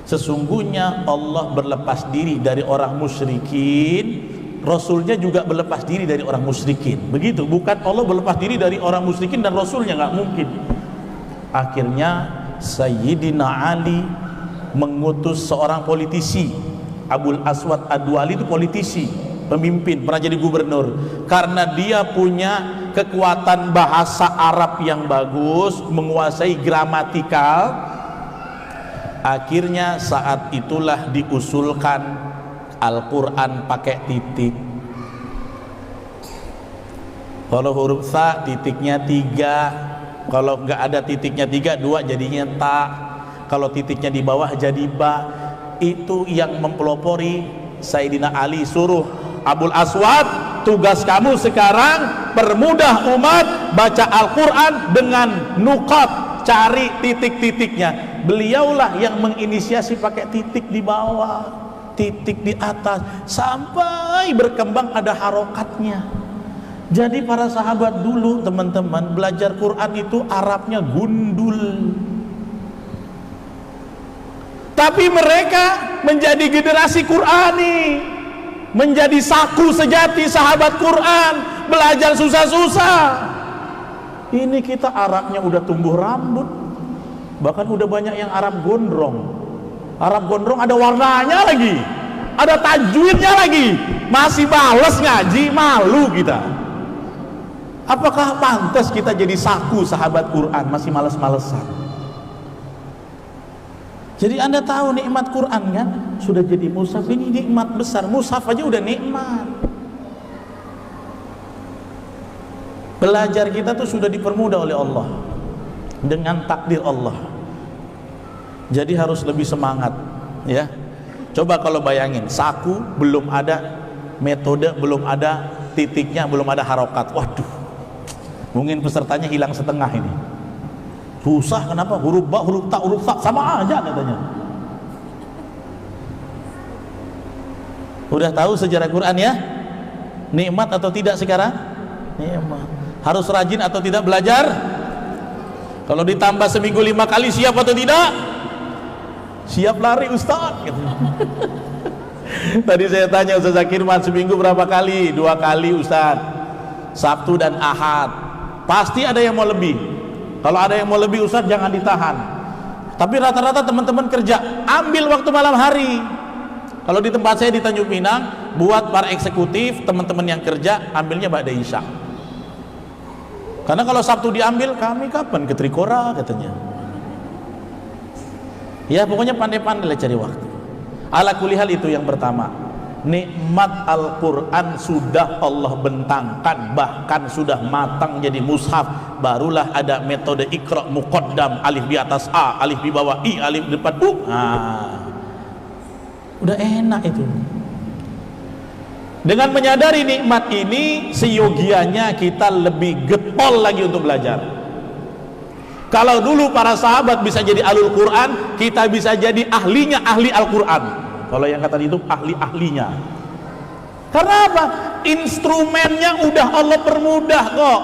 Sesungguhnya Allah berlepas diri dari orang musyrikin, Rasulnya juga berlepas diri dari orang musyrikin. Begitu, bukan Allah berlepas diri dari orang musyrikin dan Rasulnya, nggak mungkin. Akhirnya Sayyidina Ali mengutus seorang politisi Abul Aswad Ad-Duali itu politisi, pemimpin, pernah jadi gubernur. Karena dia punya kekuatan bahasa Arab yang bagus, menguasai gramatikal, akhirnya saat itulah diusulkan Al-Quran pakai titik. Kalau huruf sa titiknya 3, kalau nggak ada titiknya 3, 2 jadinya ta, kalau titiknya di bawah jadi ba. Itu yang mempelopori Sayyidina Ali, suruh Abul Aswad, tugas kamu sekarang permudah umat baca Al-Quran dengan nuqat, cari titik-titiknya. Beliaulah yang menginisiasi pakai titik di bawah, titik di atas, sampai berkembang ada harokatnya. Jadi para sahabat dulu, teman-teman, belajar Quran itu Arabnya gundul. Tapi mereka menjadi generasi Qurani, menjadi saku sejati sahabat Quran, belajar susah-susah. Ini kita Arabnya udah tumbuh rambut, bahkan udah banyak yang Arab gondrong. Arab gondrong ada warnanya lagi, ada tajwidnya lagi, masih males ngaji, malu kita. Apakah pantas kita jadi saku sahabat Quran masih males-malesan? Jadi Anda tahu nikmat Quran kan? Sudah jadi mushaf, ini nikmat besar. Mushaf aja udah nikmat. Belajar kita tuh sudah dipermudah oleh Allah dengan takdir Allah. Jadi harus lebih semangat, ya. Coba kalau bayangin, saku belum ada metode, belum ada titiknya, belum ada harokat. Waduh, mungkin pesertanya hilang setengah ini. Susah, kenapa? Huruf ba, huruf ta, huruf sa sama aja katanya. Udah tahu sejarah Quran ya? Nikmat atau tidak sekarang? Nikmat. Harus rajin atau tidak belajar? Kalau ditambah seminggu 5 kali, siap atau tidak? Siap lari Ustaz. Tadi saya tanya Ustaz Zakirman, seminggu berapa kali? 2 kali Ustaz, Sabtu dan Ahad. Pasti ada yang mau lebih. Kalau ada yang mau lebih Ustaz, jangan ditahan. Tapi rata-rata teman-teman kerja, ambil waktu malam hari. Kalau di tempat saya di Tanjung Pinang, buat para eksekutif, teman-teman yang kerja, ambilnya ba'da isya. Karena kalau Sabtu diambil, kami kapan ke Trikora katanya. Ya pokoknya pandai-pandai cari waktu. Ala kulli hal itu yang pertama. Nikmat Al-Quran sudah Allah bentangkan, bahkan sudah matang jadi mushaf. Barulah ada metode Iqra muqaddam, alif di atas A, alif di bawah I, alif di depan U. Udah enak itu. Dengan menyadari nikmat ini, seyogianya kita lebih getol lagi untuk belajar. Kalau dulu para sahabat bisa jadi ahlul Quran, kita bisa jadi ahlinya ahli Al-Quran. Kalau yang kata itu ahli-ahlinya. Karena apa? Instrumennya udah Allah permudah kok.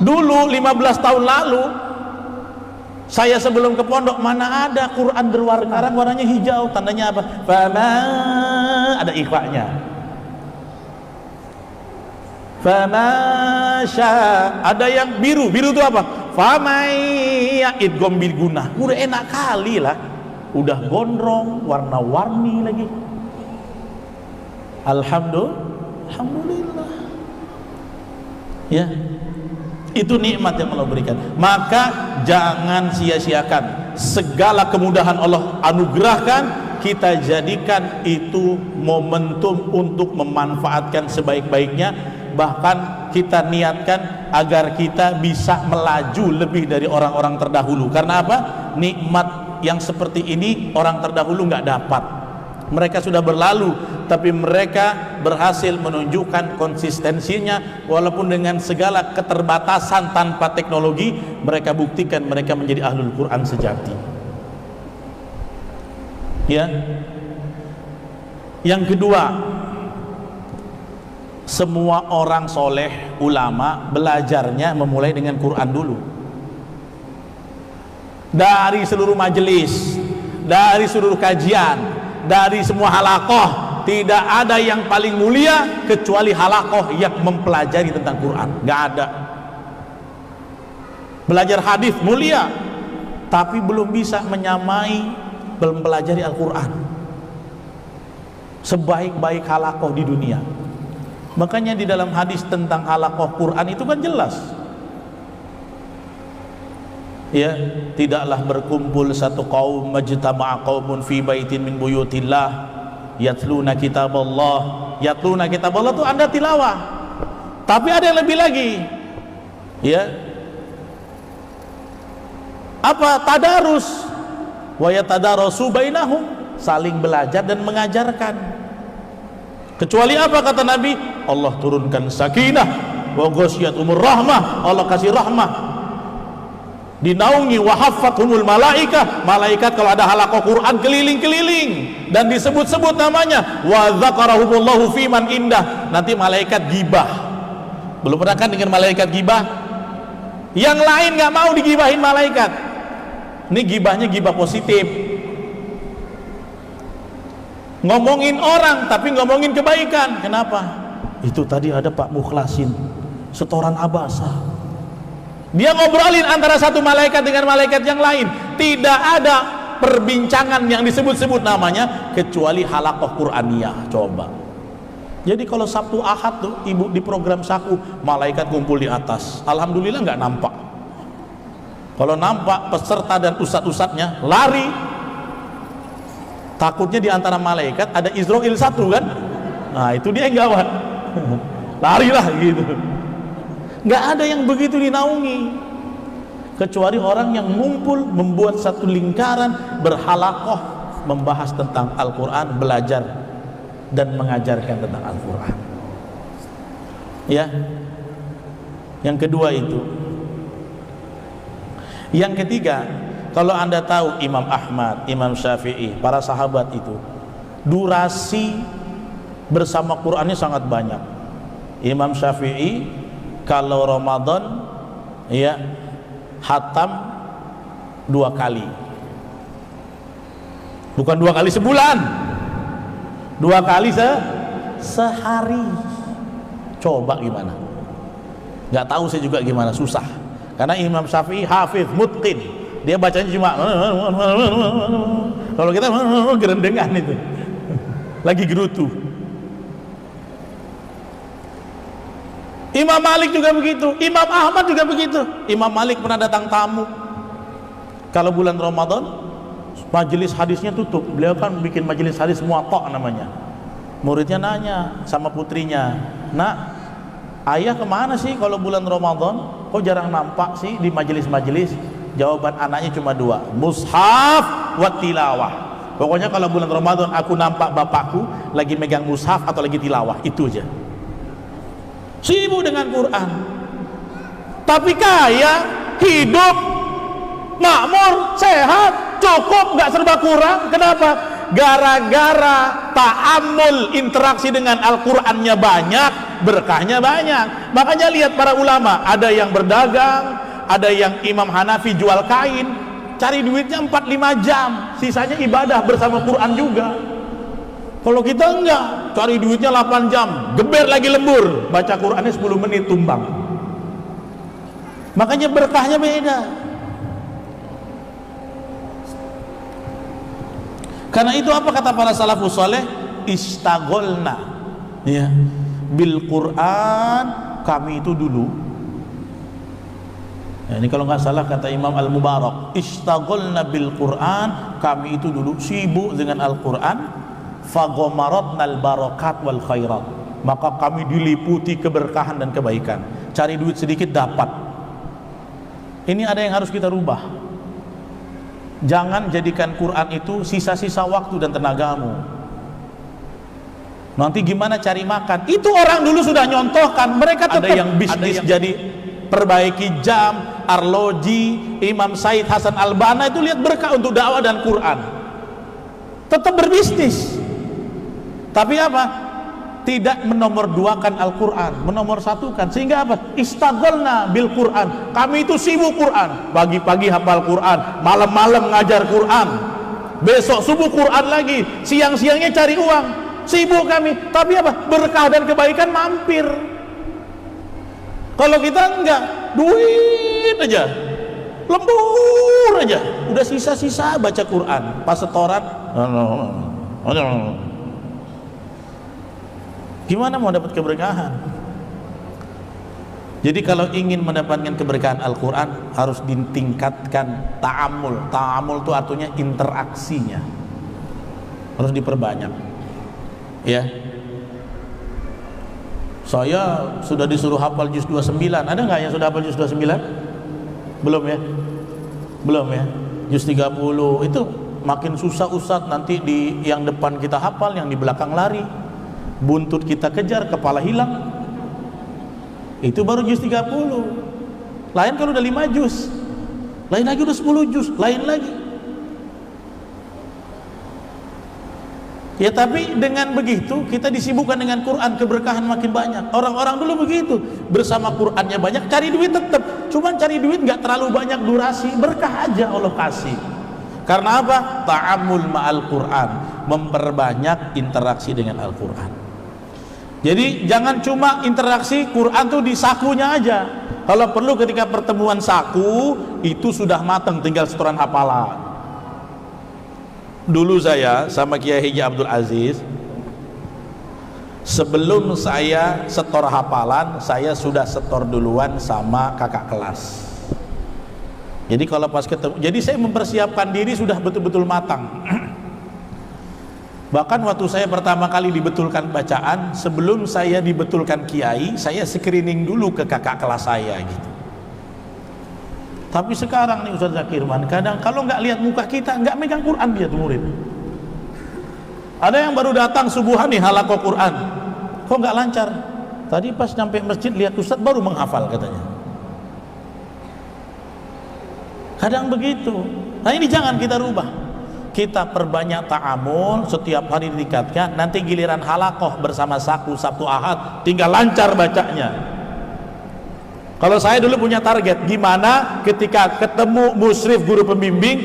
Dulu 15 tahun lalu, saya sebelum ke pondok, mana ada Quran berwarna. Sekarang warnanya hijau, tandanya apa? Fama, ada ikhwanya. Fama sya, ada yang biru. Biru itu apa? Fama ya idgham bil gunah. Udah enak kali lah. Udah gondrong, warna-warni lagi. Alhamdulillah. Ya, itu nikmat yang Allah berikan. Maka jangan sia-siakan segala kemudahan Allah anugerahkan. Kita jadikan itu momentum untuk memanfaatkan sebaik-baiknya. Bahkan kita niatkan agar kita bisa melaju lebih dari orang-orang terdahulu. Karena apa? Nikmat yang seperti ini orang terdahulu nggak dapat. Mereka sudah berlalu, tapi mereka berhasil menunjukkan konsistensinya walaupun dengan segala keterbatasan tanpa teknologi. Mereka buktikan mereka menjadi ahlul Quran sejati. Ya. Yang kedua, semua orang soleh ulama belajarnya memulai dengan Quran dulu. Dari seluruh majelis, dari seluruh kajian, dari semua halakoh, tidak ada yang paling mulia kecuali halakoh yang mempelajari tentang Quran. Gak ada. Belajar hadis mulia, tapi belum bisa menyamai mempelajari Al-Quran. sebaik-baik halakoh di dunia. Makanya di dalam hadis tentang halakoh Quran itu kan jelas, ya, tidaklah berkumpul satu kaum majtama'a qaumun fi baitin min buyutillah yatluna kitaballah. Yatluna kitaballah itu Anda tilawah. Tapi ada yang lebih lagi, ya, apa? Tadarus wa yatadarasu bainahum, saling belajar dan mengajarkan. Kecuali apa kata Nabi? Allah turunkan sakinah wa ghasyiyatuhumur rahmah, Allah kasih rahmah, dinaungi wa haffathumul malaikah, malaikat kalau ada halaqah Quran keliling-keliling dan disebut-sebut namanya, wa dzakarahumullahu fiman indah, nanti malaikat gibah. Belum pernah kan dengan malaikat gibah? Yang lain nggak mau digibahin malaikat. Ini gibahnya gibah positif, ngomongin orang tapi ngomongin kebaikan. Kenapa? Itu tadi ada Pak Mukhlasin setoran Abasa, dia ngobrolin antara satu malaikat dengan malaikat yang lain, tidak ada perbincangan yang disebut-sebut namanya kecuali halaqah Qur'aniyah. Coba, jadi kalau Sabtu Ahad tuh ibu di program Saku, malaikat kumpul di atas, alhamdulillah nggak nampak. Kalau nampak peserta dan ustadz-ustadznya lari, takutnya di antara malaikat ada Israel satu kan, nah itu dia yang gawat. Larilah gitu. Nggak ada yang begitu dinaungi kecuali orang yang ngumpul membuat satu lingkaran berhalaqah membahas tentang Al-Quran, belajar dan mengajarkan tentang Al-Quran. Ya, yang kedua itu. Yang ketiga, kalau Anda tahu Imam Ahmad, Imam Syafi'i, para sahabat itu durasi bersama Qurannya sangat banyak. Imam Syafi'i kalau Ramadan, ya, hatam 2 kali, bukan 2 kali sebulan, 2 kali sehari. Coba gimana? Nggak tahu saya juga gimana, susah. Karena Imam Syafi'i hafiz, mutqin, dia bacanya cuma kalau kita gerendengan itu lagi gerutu. Imam Malik juga begitu, Imam Ahmad juga begitu. Imam Malik pernah datang tamu kalau bulan Ramadan, majelis hadisnya tutup. Beliau kan bikin majelis hadis Muwatta namanya. Muridnya nanya sama putrinya, "Nak, ayah kemana sih kalau bulan Ramadan? Kok jarang nampak sih di majelis-majelis?" Jawaban anaknya cuma 2, mushaf wa tilawah. Pokoknya kalau bulan Ramadan aku nampak bapakku lagi megang mushaf atau lagi tilawah, itu aja. Sibuk dengan Quran, tapi kaya, hidup, makmur, sehat, cukup, nggak serba kurang. Kenapa? Gara-gara ta'amul, interaksi dengan Al-Qur'annya banyak, berkahnya banyak. Makanya lihat para ulama, ada yang berdagang, ada yang Imam Hanafi jual kain, cari duitnya 4-5 jam, sisanya ibadah bersama Quran juga. Kalau kita enggak, cari duitnya 8 jam, geber lagi lembur, baca Qurannya 10 menit tumbang. Makanya berkahnya beda. Karena itu apa kata para salafus saleh? Istagolna, ya, bil Quran, kami itu dulu. Ya, ini kalau nggak salah kata Imam Al-Mubarak, istagolna bil Quran, kami itu dulu sibuk dengan Al-Quran, fagomaratnal barakat wal khairat, maka kami diliputi keberkahan dan kebaikan. Cari duit sedikit dapat. Ini ada yang harus kita rubah. Jangan jadikan Quran itu sisa-sisa waktu dan tenagamu. Nanti gimana cari makan? Itu orang dulu sudah nyontohkan. Mereka tetap ada yang bisnis, jadi perbaiki jam, arloji. Imam Said Hasan Al-Banna itu lihat berkah untuk dakwah dan Quran, tetap berbisnis. Tapi apa? Tidak menomorduakan Al-Quran, menomorsatukan. Sehingga apa? Istagolna bil Quran, kami itu sibuk Quran. Pagi-pagi hafal Quran, malam-malam ngajar Quran, besok subuh Quran lagi, siang-siangnya cari uang. Sibuk kami. Tapi apa? Berkah dan kebaikan mampir. Kalau kita enggak, duit aja, lembur aja, udah sisa-sisa baca Quran. Pas setoran, Gimana mau dapat keberkahan? Jadi kalau ingin mendapatkan keberkahan Al-Quran harus ditingkatkan ta'amul. Ta'amul itu artinya interaksinya harus diperbanyak. Ya, saya sudah disuruh hafal juz 29. Ada nggak yang sudah hafal juz 29? Belum ya? Belum ya? Juz 30 itu makin susah Ustadz. Nanti di yang depan kita hafal, yang di belakang lari, buntut kita kejar, kepala hilang. Itu baru juz 30. Lain kalau udah 5 juz, lain lagi udah 10 juz, lain lagi. Ya tapi dengan begitu kita disibukkan dengan Quran, keberkahan makin banyak. Orang-orang dulu begitu, bersama Qurannya banyak, cari duit tetap. Cuman cari duit nggak terlalu banyak durasi, berkah aja Allah kasih. Karena apa? Ta'amul ma'al Quran, memperbanyak interaksi dengan Al-Quran. Jadi jangan cuma interaksi Quran tuh di sakunya aja. Kalau perlu ketika pertemuan saku itu sudah matang, tinggal setoran hafalan. Dulu saya sama Kiai Haji Abdul Aziz, sebelum saya setor hafalan, saya sudah setor duluan sama kakak kelas. Jadi kalau pas ketemu, jadi saya mempersiapkan diri sudah betul-betul matang. Bahkan waktu saya pertama kali dibetulkan bacaan, sebelum saya dibetulkan kiai, saya screening dulu ke kakak kelas saya gitu. Tapi sekarang nih Ustaz Zakirman, kadang kalau nggak lihat muka kita, nggak megang Quran dia tuh murid. Ada yang baru datang subuhan nih halaqah Quran, kok nggak lancar? Tadi pas nyampe masjid lihat Ustaz baru menghafal katanya. Kadang begitu. Nah ini jangan kita rubah. Kita perbanyak ta'amul, setiap hari ditingkatkan. Nanti giliran halaqah bersama saku Sabtu Ahad tinggal lancar bacanya. Kalau saya dulu punya target, gimana ketika ketemu musyrif guru pembimbing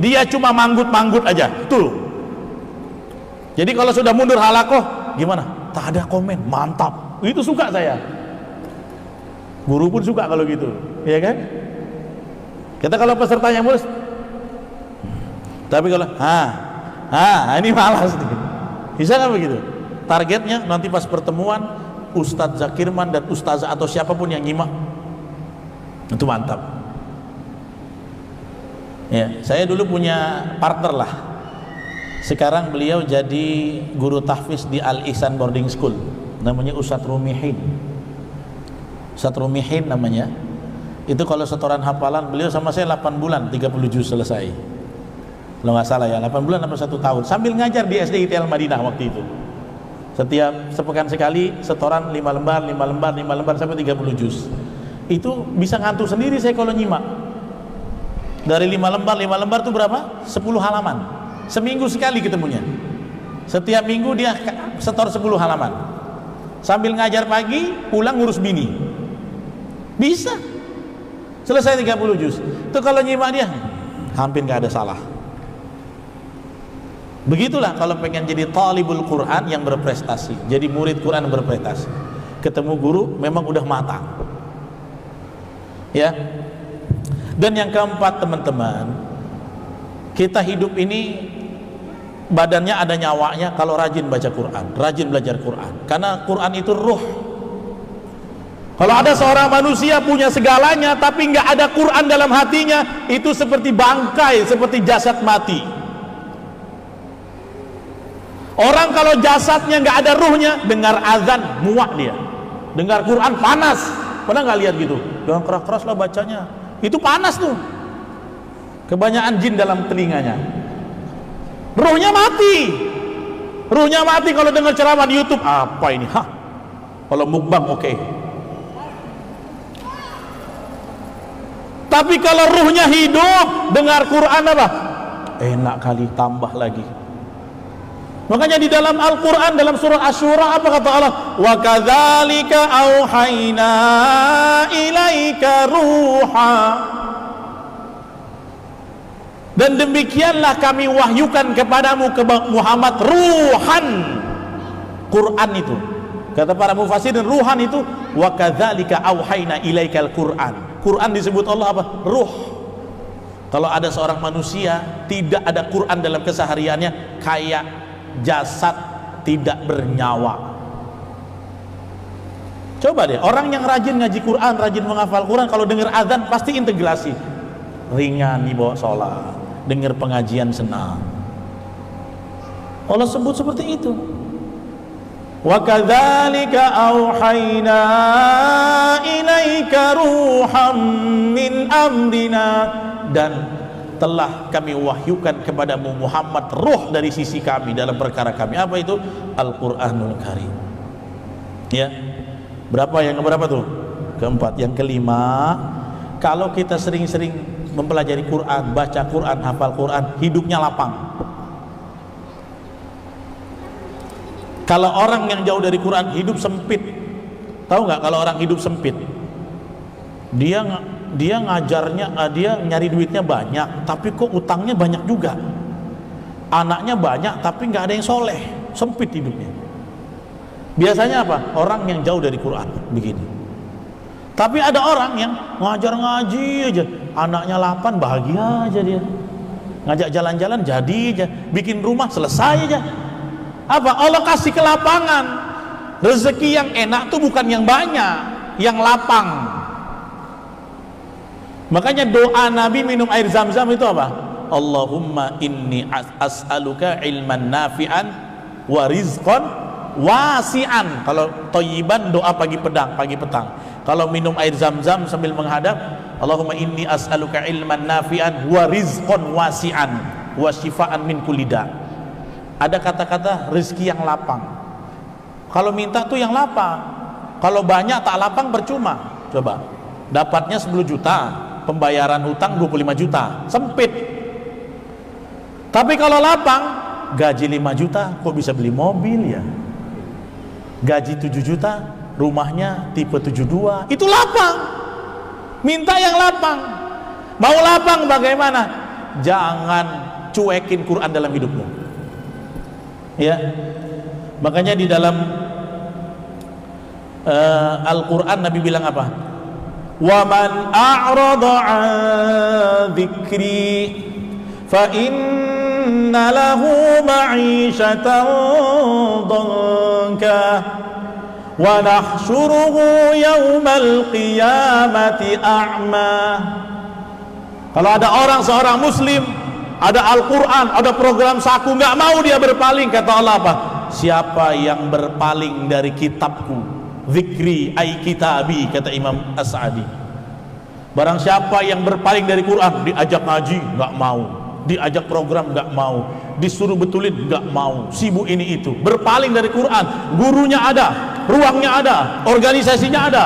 dia cuma manggut-manggut aja tuh. Jadi kalau sudah mundur halaqah gimana? Tak ada komen, mantap. Itu suka saya. Guru pun suka kalau gitu, ya kan? Kita kalau pesertanya mulus, tapi kalau ini malas nih. Bisa nggak begitu? Targetnya nanti pas pertemuan Ustadz Zakirman dan Ustazah atau siapapun yang nyimak itu mantap. Ya, saya dulu punya partner lah. Sekarang beliau jadi guru tahfiz di Al Ihsan Boarding School. Namanya Ustadz Rumihin. Ustadz Rumihin namanya. Itu kalau setoran hafalan beliau sama saya 8 bulan 30 juz selesai. Kalau nggak salah ya, 8 bulan atau 1 tahun sambil ngajar di SD ITL Madinah waktu itu. Setiap sepekan sekali setoran 5 lembar sampai 30 juz. Itu bisa ngantuk sendiri saya kalau nyimak. Dari 5 lembar itu berapa? 10 halaman. Seminggu sekali ketemunya. Setiap minggu dia setor 10 halaman. Sambil ngajar pagi, pulang ngurus bini. Bisa. Selesai 30 juz. Itu kalau nyimak dia hampir nggak ada salah. Begitulah kalau pengen jadi talibul Quran yang berprestasi, jadi murid Quran yang berprestasi. Ketemu guru memang udah matang. Ya. Dan yang keempat teman-teman, kita hidup ini badannya ada nyawanya kalau rajin baca Quran, rajin belajar Quran. Karena Quran itu ruh. Kalau ada seorang manusia punya segalanya tapi nggak ada Quran dalam hatinya, itu seperti bangkai, seperti jasad mati. Orang kalau jasadnya nggak ada ruhnya, dengar azan muak dia, dengar Quran panas. Pernah nggak lihat gitu? Jangan keras-keras lah bacanya, itu panas tuh. Kebanyakan jin dalam telinganya. Ruhnya mati. Ruhnya mati kalau dengar ceramah di YouTube. Apa ini? Kalau mukbang oke. Tapi kalau ruhnya hidup, dengar Quran apa? Enak kali, tambah lagi. Makanya di dalam Al-Quran, dalam surah Asy-Syura apa kata Allah? Wa kadzalika auhayna ilaika ruha. Dan demikianlah kami wahyukan kepadamu Muhammad ruhan. Quran itu. Kata para mufassirin ruhan itu wa kadzalika auhayna ilaikal Quran. Quran disebut Allah apa? Ruh. Kalau ada seorang manusia tidak ada Quran dalam kesehariannya, kayak jasad tidak bernyawa. Coba deh, orang yang rajin ngaji Quran, rajin menghafal Quran, kalau dengar azan pasti integrasi. Ringan dibawa sholat, dengar pengajian senang. Allah sebut seperti itu. Wa kadzalika auhayna ilaika ruham min amrina, dan telah kami wahyukan kepadamu Muhammad ruh dari sisi kami dalam perkara kami. Apa itu? Al-Qur'anul Karim. Ya. Berapa yang keberapa tuh? Keempat. Yang kelima, kalau kita sering-sering mempelajari Quran, baca Quran, hafal Quran, hidupnya lapang. Kalau orang yang jauh dari Quran hidup sempit. Tahu nggak kalau orang hidup sempit? Dia ngajarnya, dia nyari duitnya banyak, tapi kok utangnya banyak juga. Anaknya banyak, tapi nggak ada yang soleh, sempit hidupnya. Biasanya apa? Orang yang jauh dari Quran begini. Tapi ada orang yang ngajar ngaji aja, anaknya 8 bahagia aja dia. Ngajak jalan-jalan jadi aja, bikin rumah selesai aja. Apa? Allah kasih kelapangan. Rezeki yang enak tuh bukan yang banyak, yang lapang. Makanya doa Nabi minum air Zam-Zam itu apa? Allahumma inni as'aluka ilman nafi'an wa rizqan wasi'an. Kalau thayyiban doa pagi petang. Kalau minum air Zam-Zam sambil menghadap, Allahumma inni as'aluka ilman nafi'an wa rizqan wasi'an wa shifaan min kulli da'. Ada kata-kata rezeki yang lapang. Kalau minta tuh yang lapang. Kalau banyak tak lapang percuma. Coba, dapatnya 10 juta, pembayaran hutang 25 juta, sempit. Tapi kalau lapang, gaji 5 juta kok bisa beli mobil ya? Gaji 7 juta, rumahnya tipe 72, itu lapang. Minta yang lapang. Mau lapang bagaimana? Jangan cuekin Quran dalam hidupmu. Ya, makanya di dalam Al-Quran Nabi bilang apa? Wa man a'rada 'an dzikri fa inna lahu ma'isyatan dhanka wa nahsyuruhu yaumal qiyamati a'ma. Kalau ada seorang muslim, ada Al-Quran, ada program saku, nggak mau dia berpaling, kata Allah apa? Siapa yang berpaling dari kitabku, zikri ay kitabi, kata Imam As-Sa'di. Barang siapa yang berpaling dari Quran, diajak ngaji nggak mau, diajak program nggak mau, disuruh betulin nggak mau, sibuk ini itu, berpaling dari Quran. Gurunya ada, ruangnya ada, organisasinya ada,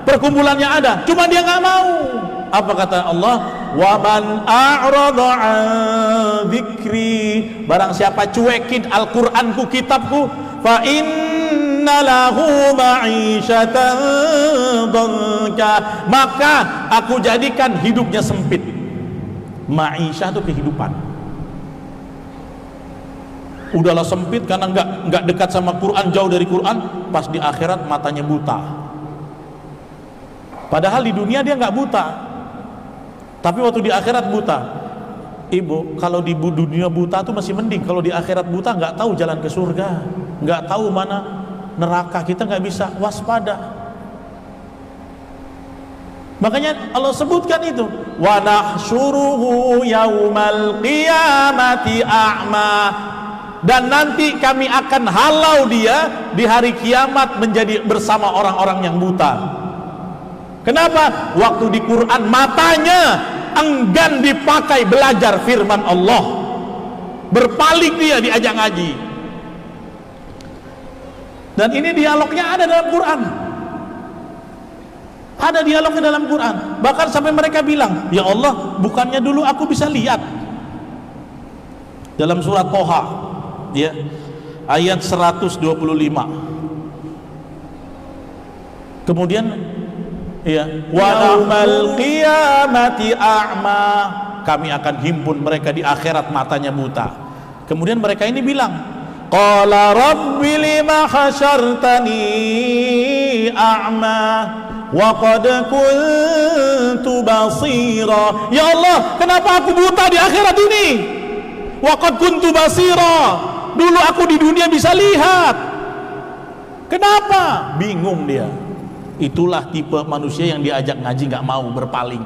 perkumpulannya ada, cuma dia nggak mau. Apa kata Allah? Wa man a'rada 'an dzikri, barang siapa cuekin Al-Qur'anku, kitabku, fa inna lahu ma'isyatan dhanka, maka aku jadikan hidupnya sempit. Ma'isyah itu kehidupan. Udahlah sempit karena enggak dekat sama Quran, jauh dari Quran, pas di akhirat matanya buta. Padahal di dunia dia enggak buta, tapi waktu di akhirat buta. Ibu, kalau di dunia buta tuh masih mending. Kalau di akhirat buta, nggak tahu jalan ke surga, nggak tahu mana neraka, kita nggak bisa waspada. Makanya Allah sebutkan itu, wa nahsyuruhu yaumal qiyamati a'ma, dan nanti kami akan halau dia di hari kiamat menjadi bersama orang-orang yang buta. Kenapa? Waktu di Quran matanya enggan dipakai belajar firman Allah, berpaling dia diajak ngaji. Dan ini dialognya ada dalam Quran, ada dialognya dalam Quran. Bahkan sampai mereka bilang, ya Allah, bukannya dulu aku bisa lihat. Dalam surat Toha, ya, ayat 125. Kemudian ya, wa yaumal qiyamati a'ma, kami akan himpun mereka di akhirat matanya buta. Kemudian mereka ini bilang, qala rabbi lima hasyartani a'ma wa qad kuntu basira. Ya Allah, kenapa aku buta di akhirat ini? Wa qad kuntu basira, dulu aku di dunia bisa lihat. Kenapa? Bingung dia. Itulah tipe manusia yang diajak ngaji nggak mau, berpaling.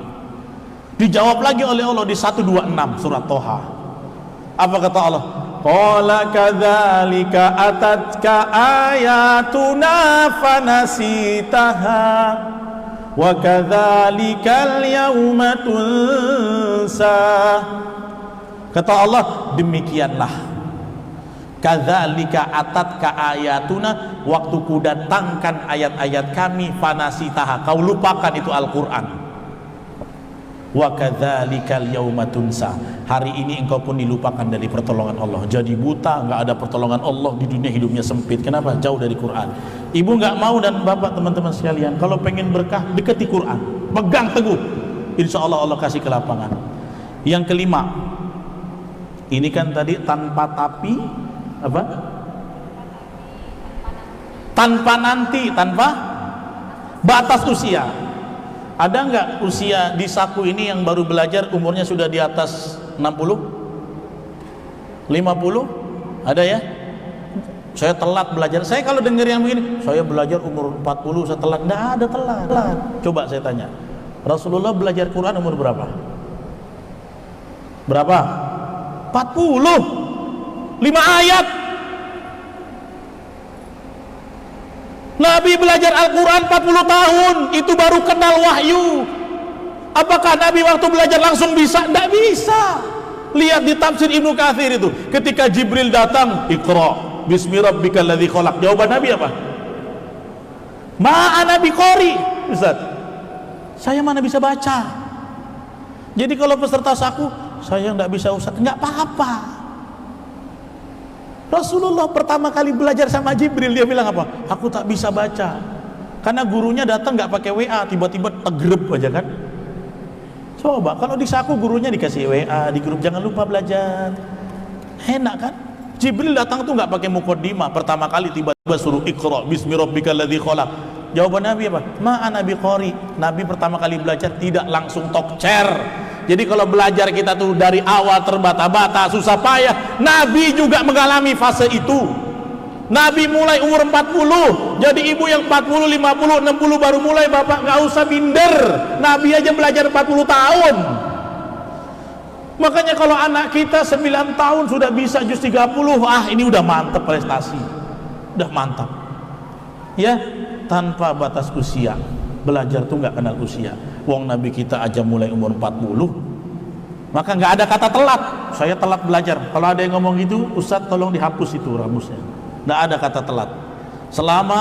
Dijawab lagi oleh Allah di 126 surat Toha. Apa kata Allah? Qala kadzalika atatka ayatuna fanasitaha wa kadzalikal yauma tunsa. Kata Allah, demikianlah, kadzalika atatka ayatuna, waktu ku datangkan ayat-ayat kami, fanasitaha, kau lupakan itu Al-Qur'an. Wa kadzalikal yauma tunsa, hari ini engkau pun dilupakan dari pertolongan Allah. Jadi buta, nggak ada pertolongan Allah di dunia, hidupnya sempit. Kenapa? Jauh dari Quran. Ibu nggak mau dan bapak, teman-teman sekalian, kalau pengen berkah deketi Quran, pegang teguh, insya Allah Allah kasih kelapangan. Yang kelima, ini kan tadi tanpa tapi apa? Tanpa nanti, tanpa batas usia. Ada nggak usia di saku ini yang baru belajar umurnya sudah di atas 60? 50? Ada ya? Saya telat belajar. Saya kalau dengar yang begini, saya belajar umur 40, saya telat. Nggak ada telat. Coba saya tanya, Rasulullah belajar Quran umur berapa? Berapa? 40. 5 ayat. Nabi belajar Al-Quran 40 tahun, itu baru kenal wahyu. Apakah Nabi waktu belajar langsung bisa? Tidak bisa. Lihat di tafsir Ibnu Katsir itu, ketika Jibril datang, Iqra bismi rabbikal ladzi khalaq, jawaban Nabi apa? Ma'ana biqari. Ustaz, saya mana bisa baca. Jadi kalau peserta saku, saya tidak bisa Ustaz, nggak apa-apa. Rasulullah pertama kali belajar sama Jibril, dia bilang apa? Aku tak bisa baca. Karena gurunya datang nggak pakai WA, tiba-tiba tegrep aja kan. Coba kalau di saku gurunya dikasih WA di grup, jangan lupa belajar. Enak kan? Jibril datang tuh nggak pakai muqaddimah, pertama kali tiba-tiba suruh Iqra bismi rabbikal ladzi khalaq. Jawaban Nabi apa? Ma'ana biqari. Nabi pertama kali belajar tidak langsung tokcer. Jadi kalau belajar kita tuh dari awal terbata-bata, susah payah. Nabi juga mengalami fase itu. Nabi mulai umur 40. Jadi ibu yang 40, 50, 60 baru mulai, bapak nggak usah minder. Nabi aja belajar 40 tahun. Makanya kalau anak kita 9 tahun sudah bisa juz 30, ini udah mantap prestasi. Udah mantap. Ya, tanpa batas usia. Belajar tuh nggak kenal usia. Wong Nabi kita aja mulai umur 40. Maka nggak ada kata telat. Saya telat belajar. Kalau ada yang ngomong gitu, Ustadz tolong dihapus itu ramusnya. Nggak ada kata telat. Selama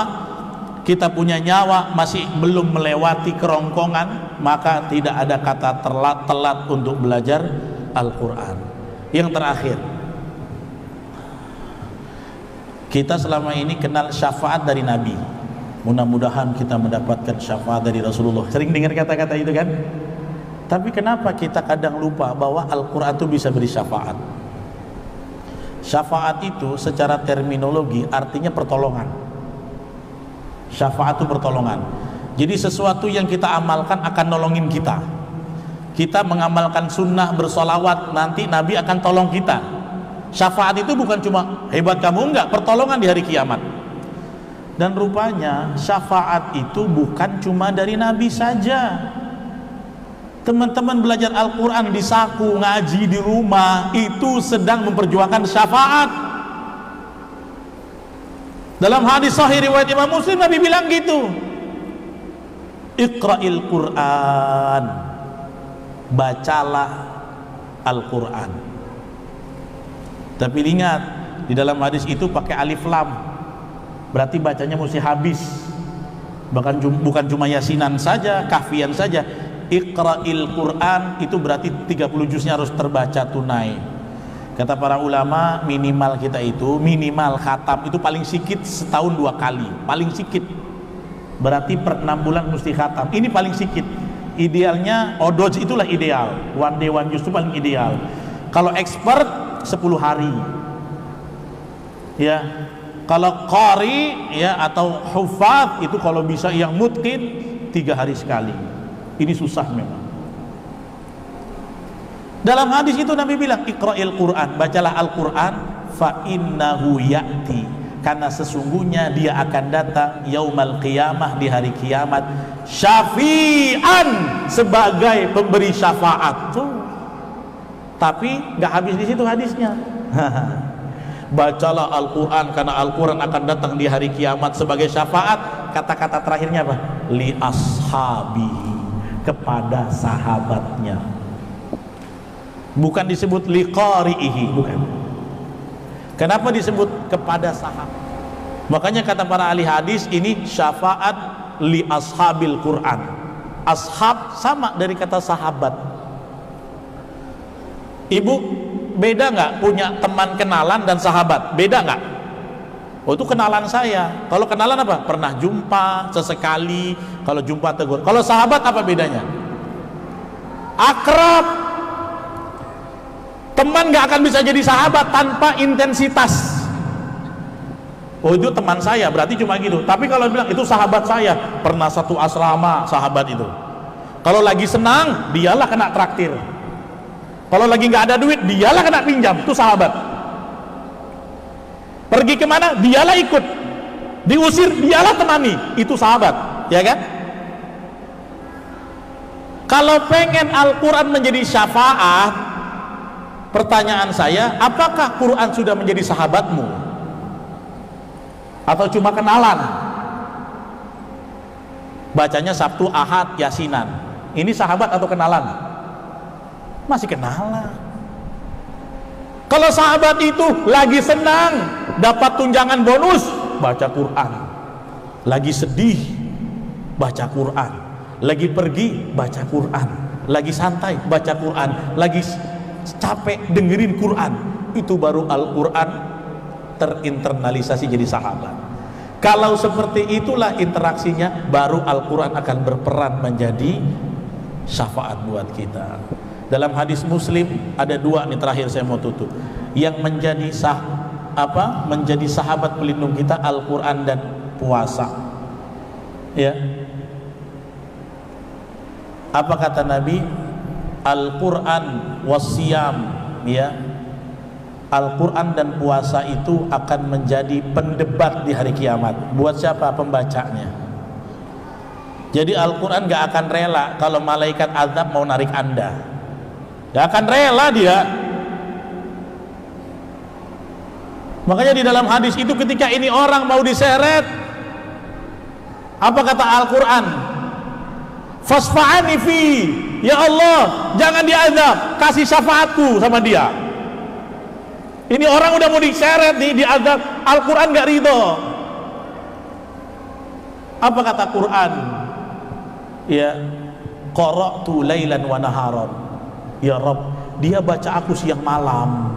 kita punya nyawa masih belum melewati kerongkongan, maka tidak ada kata telat untuk belajar Al-Quran. Yang terakhir, kita selama ini kenal syafaat dari Nabi. Mudah-mudahan kita mendapatkan syafaat dari Rasulullah. Sering dengar kata-kata itu kan? Tapi kenapa kita kadang lupa bahwa Al-Quran itu bisa beri syafaat? Syafaat itu secara terminologi artinya pertolongan. Syafaat itu pertolongan. Jadi sesuatu yang kita amalkan akan nolongin kita. Kita mengamalkan sunnah bersolawat, nanti Nabi akan tolong kita. Syafaat itu bukan cuma hebat kamu, enggak, pertolongan di hari kiamat. Dan rupanya syafaat itu bukan cuma dari Nabi saja. Teman-teman belajar Al-Quran di saku, ngaji di rumah, itu sedang memperjuangkan syafaat. Dalam hadis sahih riwayat Imam Muslim, Nabi bilang gitu, Iqra'il Quran, bacalah Al-Quran. Tapi ingat, di dalam hadis itu pakai alif lam, berarti bacanya mesti habis. Bahkan bukan cuma yasinan saja, kahfian saja. Iqra'il Quran itu berarti 30 juznya harus terbaca tunai. Kata para ulama, minimal kita itu, minimal khatam itu paling sedikit setahun 2 kali, paling sedikit. Berarti per 6 bulan mesti khatam. Ini paling sedikit. Idealnya odoj itulah ideal. One day one juz itu paling ideal. Kalau expert 10 hari. Ya. Kalau qari ya atau hufaz itu kalau bisa yang mutqin 3 hari sekali. Ini susah memang. Dalam hadis itu Nabi bilang Iqra'il Quran, bacalah Al-Quran, fa innahu ya'ti, karena sesungguhnya dia akan datang yaumal qiyamah, di hari kiamat, syafi'an, sebagai pemberi syafaat. Tuh. Tapi nggak habis di situ hadisnya. Bacalah Al-Quran, karena Al-Quran akan datang di hari kiamat sebagai syafaat. Kata-kata terakhirnya apa? Li ashabi, kepada sahabatnya. Bukan disebut li qari'ihi, bukan. Kenapa disebut kepada sahabat? Makanya kata para ahli hadis, ini syafaat li ashabil Quran. Ashab sama dari kata sahabat. Ibu, beda nggak punya teman kenalan dan sahabat? Beda nggak? Oh, itu kenalan saya. Kalau kenalan apa? Pernah jumpa sesekali. Kalau jumpa tegur. Kalau sahabat apa bedanya? Akrab. Teman nggak akan bisa jadi sahabat tanpa intensitas. Oh, itu teman saya, berarti cuma gitu. Tapi kalau bilang itu sahabat saya, pernah satu asrama, sahabat itu. Kalau lagi senang, dialah kena traktir. Kalau lagi nggak ada duit, dialah kena pinjam, itu sahabat. Pergi kemana, dialah ikut. Diusir, dialah temani, itu sahabat, ya kan? Kalau pengen Al-Quran menjadi syafaat, pertanyaan saya, apakah Quran sudah menjadi sahabatmu? Atau cuma kenalan? Bacanya Sabtu, Ahad, Yasinan. Ini sahabat atau kenalan? Masih kenalan. Kalau sahabat itu lagi senang dapat tunjangan bonus, baca Quran. Lagi sedih, baca Quran. Lagi pergi, baca Quran. Lagi santai, baca Quran. Lagi capek dengerin Quran. Itu baru Al-Quran terinternalisasi jadi sahabat. Kalau seperti itulah interaksinya, baru Al-Quran akan berperan menjadi syafaat buat kita. Dalam hadis Muslim ada dua nih, terakhir saya mau tutup. Yang menjadi menjadi sahabat pelindung kita, Al-Quran dan puasa. Ya. Apa kata Nabi? Al-Quran wasyam, ya. Al-Quran dan puasa itu akan menjadi pendebat di hari kiamat. Buat siapa? Pembacanya. Jadi Al-Quran gak akan rela kalau malaikat azab mau narik Anda. Gak akan rela dia. Makanya di dalam hadis itu ketika ini orang mau diseret, apa kata Al-Quran? Fasfa'ani fi, ya Allah, jangan diazab, kasih syafaatku sama dia. Ini orang udah mau diseret nih, diazab, Al-Quran gak ridho. Apa kata Quran? Ya, qara'tu lailan wa naharan. Ya Rabb, dia baca aku siang malam.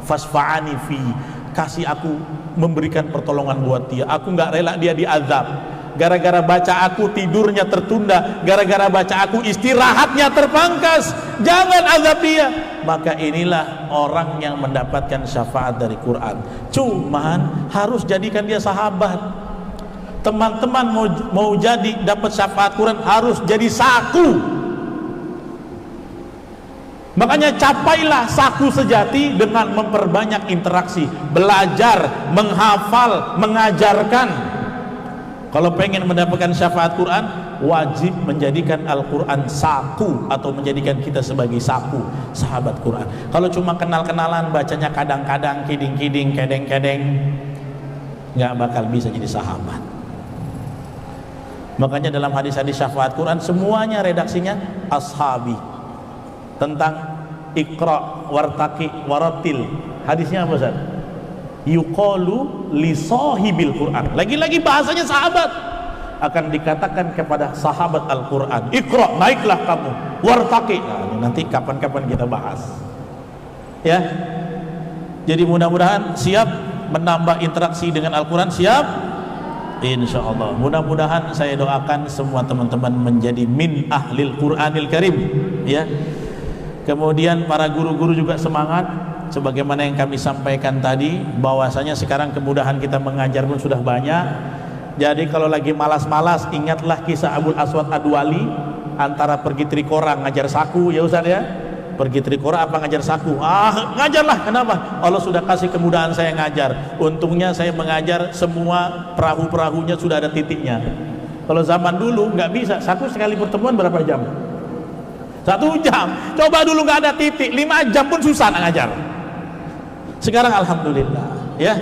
Fasfa'ani fi, kasih aku, memberikan pertolongan buat dia. Aku gak rela dia diazab. Gara-gara baca aku tidurnya tertunda, gara-gara baca aku istirahatnya terpangkas. Jangan azab dia. Maka inilah orang yang mendapatkan syafaat dari Quran. Cuman harus jadikan dia sahabat. Teman-teman mau jadi dapat syafaat Quran harus jadi saku. Makanya capailah saku sejati dengan memperbanyak interaksi, belajar, menghafal, mengajarkan. Kalau pengen mendapatkan syafaat Quran, wajib menjadikan Al-Quran saku, atau menjadikan kita sebagai saku sahabat Quran. Kalau cuma kenal-kenalan, bacanya kadang-kadang, kiding-kiding, kedeng-kedeng, nggak bakal bisa jadi sahabat. Makanya dalam hadis-hadis syafaat Quran semuanya redaksinya ashabi. Tentang Iqra wartaqi waratil. Hadisnya apa Ustaz? Yuqalu li sahibil Quran. Lagi-lagi bahasanya sahabat. Akan dikatakan kepada sahabat Al-Quran, Iqra, naiklah kamu, wartaqi. Nah, nanti kapan-kapan kita bahas. Ya. Jadi mudah-mudahan siap menambah interaksi dengan Al-Quran, siap? Insyaallah. Mudah-mudahan saya doakan semua teman-teman menjadi min ahlil Qur'anil Karim, ya. Kemudian para guru-guru juga semangat, sebagaimana yang kami sampaikan tadi, bahwasanya sekarang kemudahan kita mengajar pun sudah banyak. Jadi kalau lagi malas-malas, ingatlah kisah Abul Aswad Ad-Duali, antara pergi Trikorang ngajar saku, ya Ustaz ya. pergi Trikora apa ngajar saku? Ngajarlah. Kenapa? Allah sudah kasih kemudahan saya ngajar. Untungnya saya mengajar semua perahu-perahunya sudah ada titiknya. Kalau zaman dulu nggak bisa, saku sekali pertemuan berapa jam? 1 jam. Coba dulu nggak ada titik, 5 jam pun susah nak ngajar. Sekarang alhamdulillah, ya.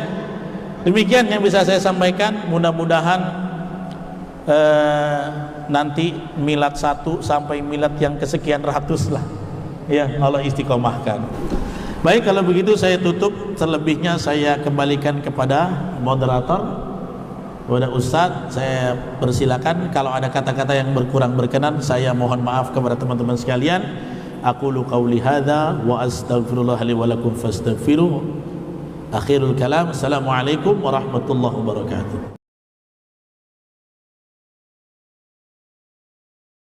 Demikian yang bisa saya sampaikan. Mudah-mudahan nanti milad 1 sampai milad yang kesekian ratus lah, ya, Allah istiqomahkan. Baik, kalau begitu saya tutup, selebihnya saya kembalikan kepada moderator, kepada Ustadz. Saya persilakan, kalau ada kata-kata yang berkurang berkenan saya mohon maaf kepada teman-teman sekalian. Aqulu qauli hadza wa astaghfirullah li wa lakum fastaghfiruh. Akhirul kalam, assalamualaikum warahmatullahi wabarakatuh.